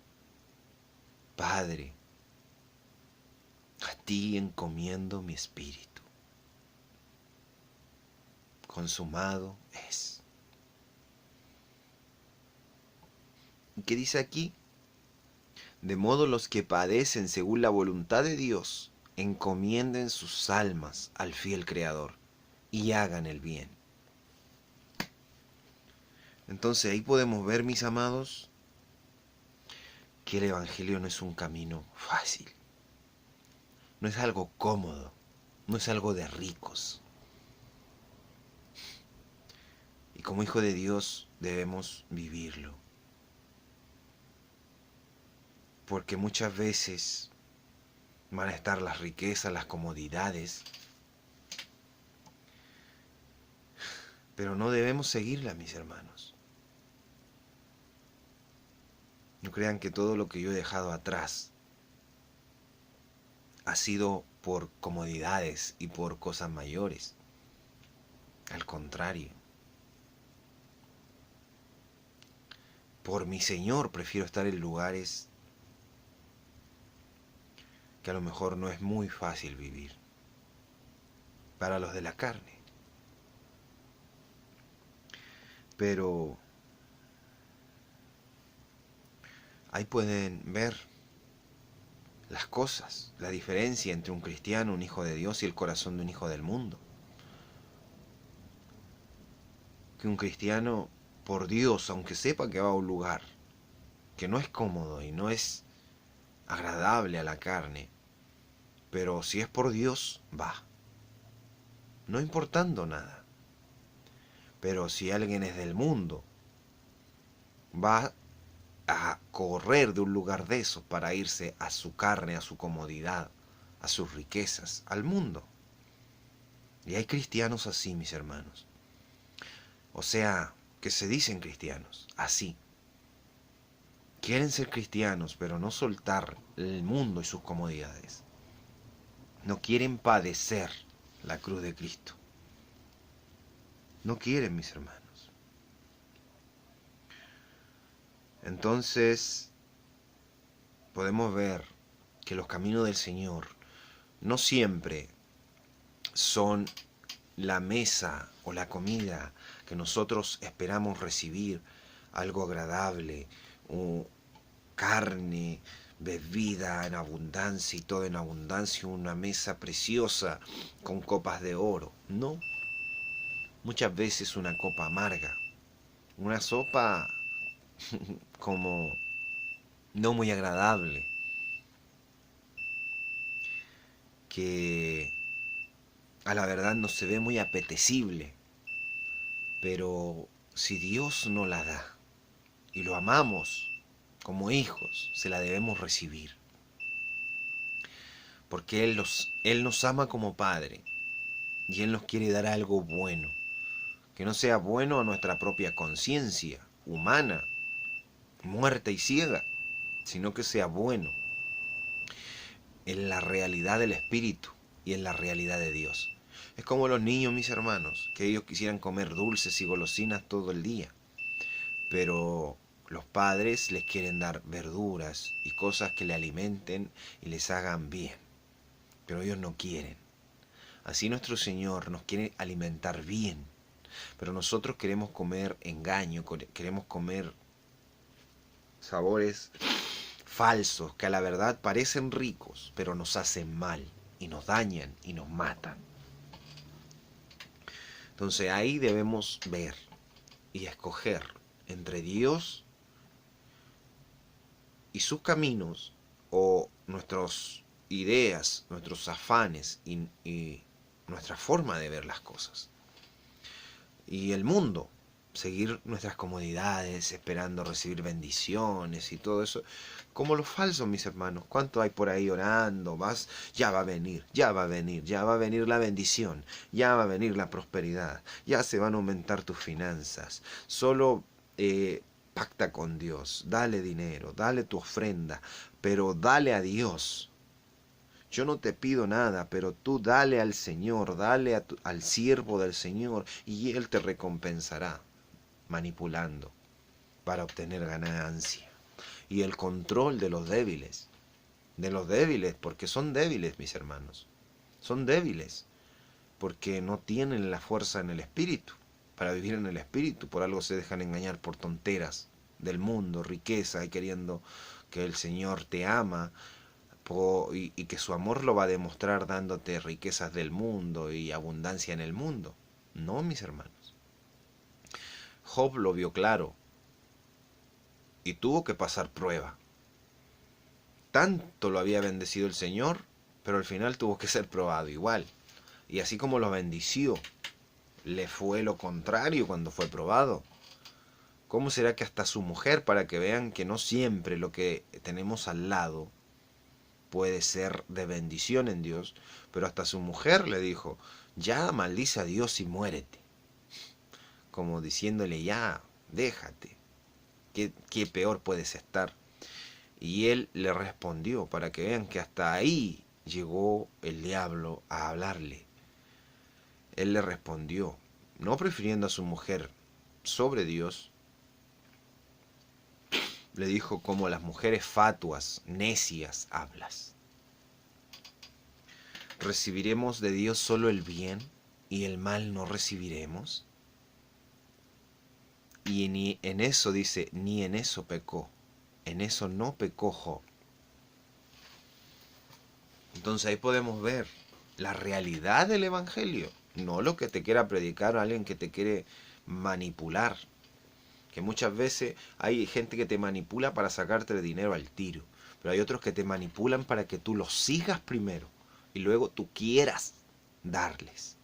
Padre, a ti encomiendo mi espíritu. Consumado es. ¿Qué dice aquí? De modo los que padecen según la voluntad de Dios, encomienden sus almas al fiel Creador y hagan el bien. Entonces ahí podemos ver, mis amados, que el Evangelio no es un camino fácil, no es algo cómodo, no es algo de ricos. Y como hijo de Dios debemos vivirlo. Porque muchas veces van a estar las riquezas, las comodidades, pero no debemos seguirlas, mis hermanos. No crean que todo lo que yo he dejado atrás ha sido por comodidades y por cosas mayores. Al contrario, por mi Señor prefiero estar en lugares que a lo mejor no es muy fácil vivir para los de la carne. Pero ahí pueden ver las cosas, la diferencia entre un cristiano, un hijo de Dios y el corazón de un hijo del mundo. Que un cristiano, por Dios, aunque sepa que va a un lugar que no es cómodo y no es agradable a la carne, pero si es por Dios, va, no importando nada. Pero si alguien es del mundo, va a correr de un lugar de esos para irse a su carne, a su comodidad, a sus riquezas, al mundo. Y hay cristianos así, mis hermanos. O sea, que se dicen cristianos, así. Quieren ser cristianos, pero no soltar el mundo y sus comodidades. No quieren padecer la cruz de Cristo. No quieren, mis hermanos. Entonces, podemos ver que los caminos del Señor no siempre son la mesa o la comida que nosotros esperamos recibir, algo agradable, carne, bebida en abundancia y todo en abundancia, una mesa preciosa con copas de oro. No, muchas veces una copa amarga, una sopa como no muy agradable, que a la verdad no se ve muy apetecible, pero si Dios nos la da y lo amamos como hijos, se la debemos recibir, porque Él nos ama como Padre y Él nos quiere dar algo bueno, que no sea bueno a nuestra propia conciencia humana, muerta y ciega, sino que sea bueno en la realidad del Espíritu y en la realidad de Dios. Es como los niños, mis hermanos, que ellos quisieran comer dulces y golosinas todo el día, pero los padres les quieren dar verduras y cosas que le alimenten y les hagan bien, pero ellos no quieren. Así nuestro Señor nos quiere alimentar bien, pero nosotros queremos comer engaño, queremos comer sabores falsos que a la verdad parecen ricos, pero nos hacen mal y nos dañan y nos matan. Entonces ahí debemos ver y escoger entre Dios y sus caminos, o nuestras ideas, nuestros afanes y nuestra forma de ver las cosas. Y el mundo, seguir nuestras comodidades, esperando recibir bendiciones y todo eso, como los falsos, mis hermanos. ¿Cuánto hay por ahí orando? Vas, ya va a venir, ya va a venir, ya va a venir la bendición, ya va a venir la prosperidad, ya se van a aumentar tus finanzas. Solo pacta con Dios, dale dinero, dale tu ofrenda, pero dale a Dios. Yo no te pido nada, pero tú dale al Señor, dale al siervo del Señor, y Él te recompensará, manipulando para obtener ganancia. Y el control de los débiles, porque son débiles, mis hermanos, son débiles, porque no tienen la fuerza en el espíritu, para vivir en el espíritu, por algo se dejan engañar por tonteras del mundo, riqueza, y queriendo que el Señor te ama, y que su amor lo va a demostrar dándote riquezas del mundo y abundancia en el mundo. No, mis hermanos. Job lo vio claro y tuvo que pasar prueba. Tanto lo había bendecido el Señor, pero al final tuvo que ser probado igual. Y así como lo bendició, le fue lo contrario cuando fue probado. ¿Cómo será que hasta su mujer, para que vean que no siempre lo que tenemos al lado puede ser de bendición en Dios, pero hasta su mujer le dijo, ya maldice a Dios y muérete. Como diciéndole, ya, déjate, ¿qué peor puedes estar? Y él le respondió, para que vean que hasta ahí llegó el diablo a hablarle. Él le respondió, no prefiriendo a su mujer sobre Dios, le dijo, como las mujeres fatuas, necias hablas. ¿Recibiremos de Dios solo el bien y el mal no recibiremos? Y ni en eso dice, ni en eso pecó. En eso no pecó Job. Entonces ahí podemos ver la realidad del Evangelio, no lo que te quiera predicar alguien que te quiere manipular. Que muchas veces hay gente que te manipula para sacarte el dinero al tiro, pero hay otros que te manipulan para que tú los sigas primero y luego tú quieras darles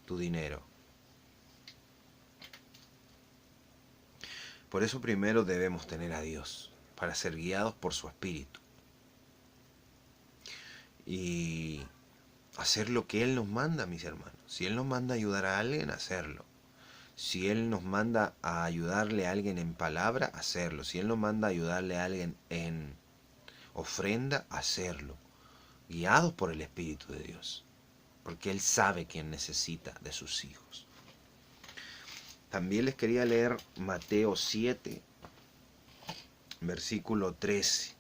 tu dinero. Por eso primero debemos tener a Dios, para ser guiados por su Espíritu y hacer lo que Él nos manda, mis hermanos. Si Él nos manda a ayudar a alguien, hacerlo. Si Él nos manda a ayudarle a alguien en palabra, hacerlo. Si Él nos manda a ayudarle a alguien en ofrenda, hacerlo. Guiados por el Espíritu de Dios. Porque Él sabe quién necesita de sus hijos. También les quería leer Mateo 7, versículo 13.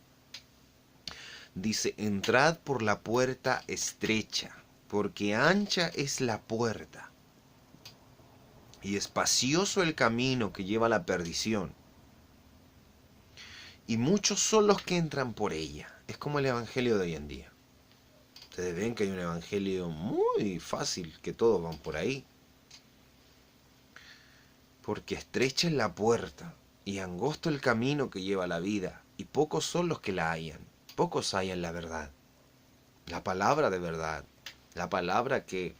Dice, entrad por la puerta estrecha, porque ancha es la puerta y espacioso el camino que lleva a la perdición, y muchos son los que entran por ella. Es como el evangelio de hoy en día. Ustedes ven que hay un evangelio muy fácil, que todos van por ahí. Porque estrecha es la puerta y angosto el camino que lleva a la vida, y pocos son los que la hallan. Pocos hallan la verdad, la palabra de verdad, la palabra que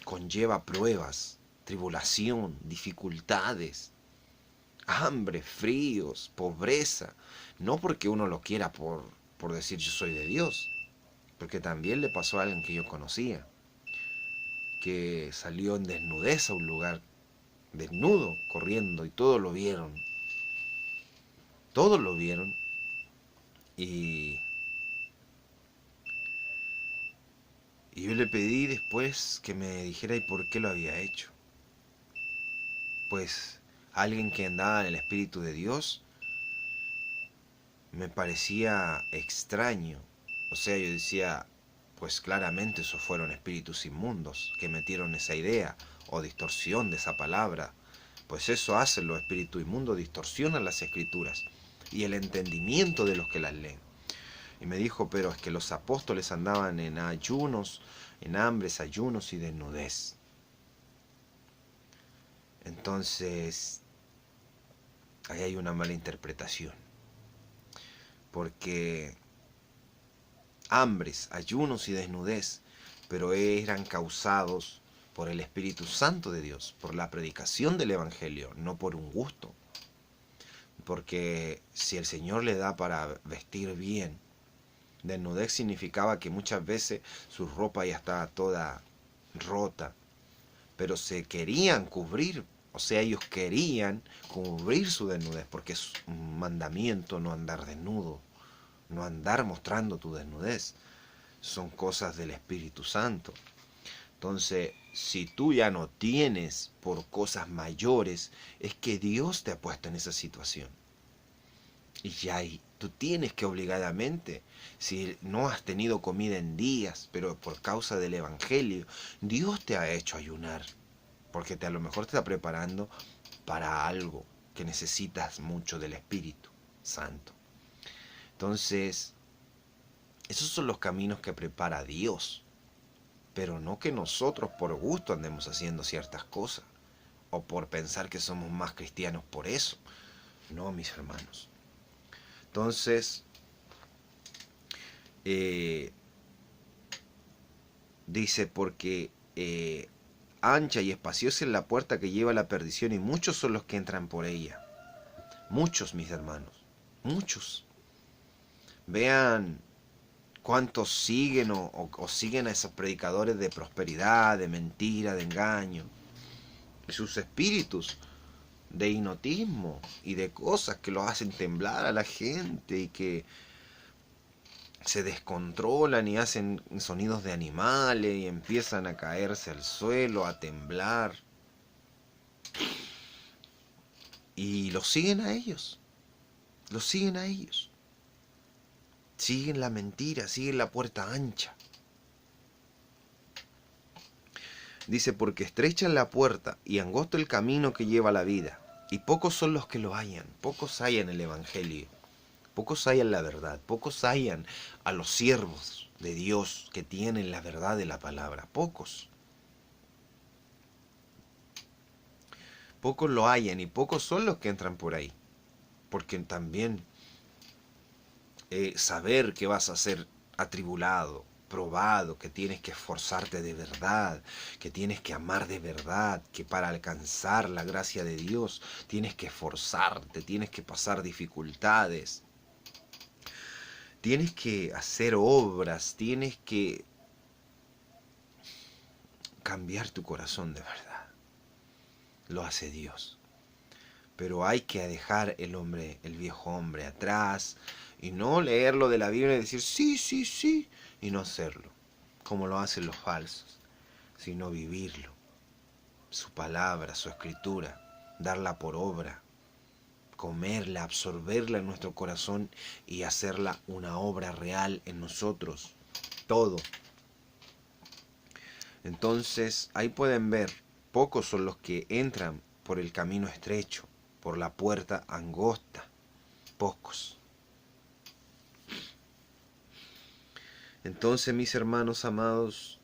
conlleva pruebas, tribulación, dificultades, hambre, fríos, pobreza. No porque uno lo quiera por decir yo soy de Dios, porque también le pasó a alguien que yo conocía, que salió en desnudez a un lugar, desnudo, corriendo, y todos lo vieron. Todos lo vieron. Y yo le pedí después que me dijera y por qué lo había hecho. Pues alguien que andaba en el Espíritu de Dios me parecía extraño. O sea, yo decía, pues claramente esos fueron espíritus inmundos que metieron esa idea o distorsión de esa palabra. Pues eso hacen los espíritus inmundos, distorsionan las escrituras y el entendimiento de los que las leen. Y me dijo, pero es que los apóstoles andaban en ayunos, en hambres, ayunos y desnudez. Entonces, ahí hay una mala interpretación. Porque hambres, ayunos y desnudez, pero eran causados por el Espíritu Santo de Dios, por la predicación del Evangelio, no por un gusto. Porque si el Señor le da para vestir bien, desnudez significaba que muchas veces su ropa ya estaba toda rota, pero se querían cubrir, o sea, ellos querían cubrir su desnudez, porque es un mandamiento no andar desnudo, no andar mostrando tu desnudez. Son cosas del Espíritu Santo. Entonces, si tú ya no tienes por cosas mayores, es que Dios te ha puesto en esa situación. Y ya tú tienes que obligadamente, si no has tenido comida en días, pero por causa del Evangelio, Dios te ha hecho ayunar, porque a lo mejor te está preparando para algo que necesitas mucho del Espíritu Santo. Entonces, esos son los caminos que prepara Dios, pero no que nosotros por gusto andemos haciendo ciertas cosas, o por pensar que somos más cristianos por eso. No, mis hermanos. Entonces, dice, porque ancha y espaciosa es la puerta que lleva a la perdición, y muchos son los que entran por ella. Muchos, mis hermanos, muchos. Vean ¿Cuántos siguen o siguen a esos predicadores de prosperidad, de mentira, de engaño? Y sus espíritus de hipnotismo y de cosas que los hacen temblar a la gente y que se descontrolan y hacen sonidos de animales y empiezan a caerse al suelo, a temblar. Y los siguen a ellos, los siguen a ellos. Siguen la mentira, siguen la puerta ancha. Dice, porque estrecha es la puerta y angosto el camino que lleva a la vida, y pocos son los que lo hallan, pocos hallan el Evangelio, pocos hallan la verdad, pocos hallan a los siervos de Dios que tienen la verdad de la palabra, pocos. Pocos lo hallan y pocos son los que entran por ahí, porque también saber que vas a ser atribulado, probado, que tienes que esforzarte de verdad, que tienes que amar de verdad, que para alcanzar la gracia de Dios tienes que esforzarte, tienes que pasar dificultades, tienes que hacer obras, tienes que cambiar tu corazón de verdad. Lo hace Dios. Pero hay que dejar el viejo hombre atrás y no leerlo de la Biblia y decir sí, sí, sí, y no hacerlo, como lo hacen los falsos, sino vivirlo, su palabra, su escritura, darla por obra, comerla, absorberla en nuestro corazón y hacerla una obra real en nosotros, todo. Entonces, ahí pueden ver, pocos son los que entran por el camino estrecho, por la puerta angosta, pocos. Entonces, mis hermanos amados,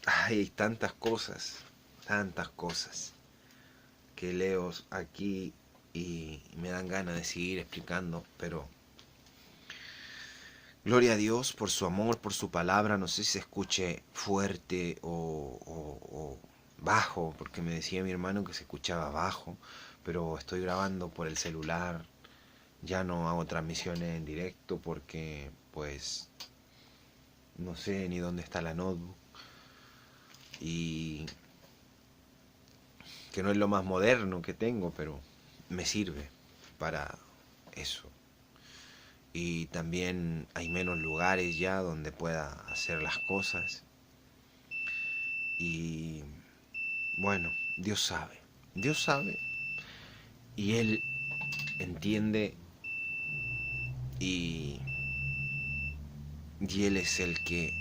hay tantas cosas que leo aquí y me dan ganas de seguir explicando, pero gloria a Dios por su amor, por su palabra. No sé si se escuche fuerte o bajo, porque me decía mi hermano que se escuchaba bajo, pero estoy grabando por el celular, ya no hago transmisiones en directo porque pues no sé ni dónde está la notebook y que no es lo más moderno que tengo, pero me sirve para eso. Y también hay menos lugares ya donde pueda hacer las cosas. Y bueno, Dios sabe y Él entiende y, y Él es el que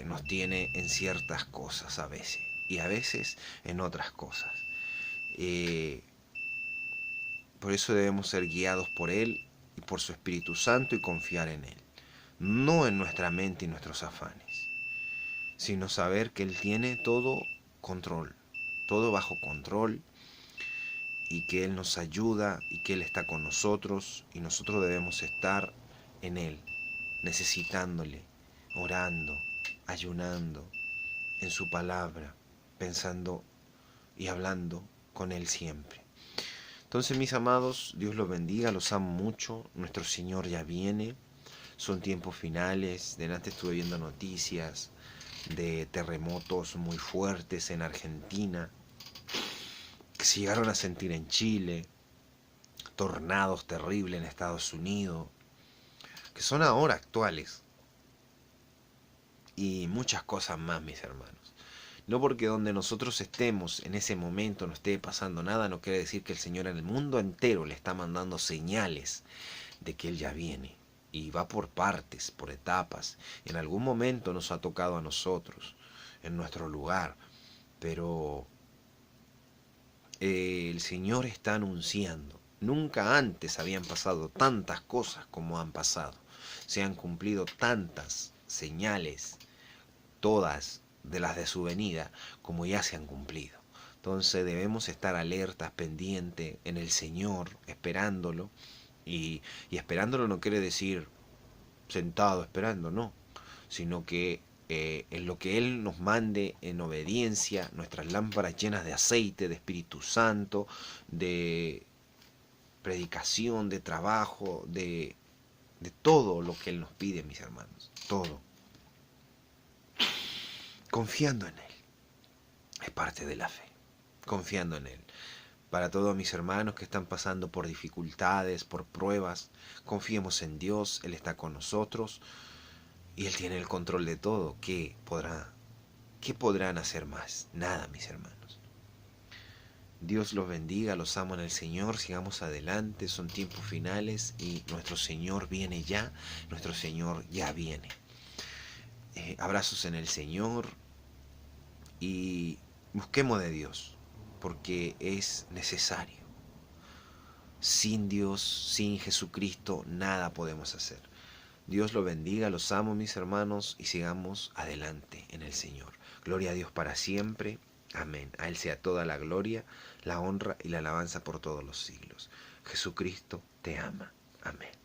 nos tiene en ciertas cosas a veces y a veces en otras cosas. Eh, por eso debemos ser guiados por Él y por su Espíritu Santo y confiar en Él, no en nuestra mente y nuestros afanes, sino saber que Él tiene todo control, todo bajo control y que Él nos ayuda y que Él está con nosotros y nosotros debemos estar en Él, necesitándole, orando, ayunando, en su palabra, pensando y hablando con Él siempre. Entonces, mis amados, Dios los bendiga, los amo mucho, nuestro Señor ya viene, son tiempos finales, delante estuve viendo noticias de terremotos muy fuertes en Argentina, que se llegaron a sentir en Chile, tornados terribles en Estados Unidos, que son ahora actuales, y muchas cosas más, mis hermanos. No porque donde nosotros estemos en ese momento no esté pasando nada, no quiere decir que el Señor en el mundo entero le está mandando señales de que Él ya viene. Y va por partes, por etapas. En algún momento nos ha tocado a nosotros, en nuestro lugar. Pero el Señor está anunciando. Nunca antes habían pasado tantas cosas como han pasado. Se han cumplido tantas señales, todas de las de su venida, como ya se han cumplido. Entonces debemos estar alertas, pendientes en el Señor, esperándolo. Y esperándolo no quiere decir sentado esperando, no, sino que en lo que Él nos mande en obediencia, nuestras lámparas llenas de aceite, de Espíritu Santo, de predicación, de trabajo, de de todo lo que Él nos pide, mis hermanos, todo, confiando en Él. Es parte de la fe, confiando en Él. Para todos mis hermanos que están pasando por dificultades, por pruebas, confiemos en Dios, Él está con nosotros y Él tiene el control de todo. ¿Qué podrán hacer más? Nada, mis hermanos. Dios los bendiga, los amo en el Señor, sigamos adelante, son tiempos finales y nuestro Señor viene ya, nuestro Señor ya viene. Abrazos en el Señor y busquemos de Dios, porque es necesario. Sin Dios, sin Jesucristo, nada podemos hacer. Dios los bendiga, los amo mis hermanos y sigamos adelante en el Señor. Gloria a Dios para siempre. Amén. A Él sea toda la gloria, la honra y la alabanza por todos los siglos. Jesucristo te ama. Amén.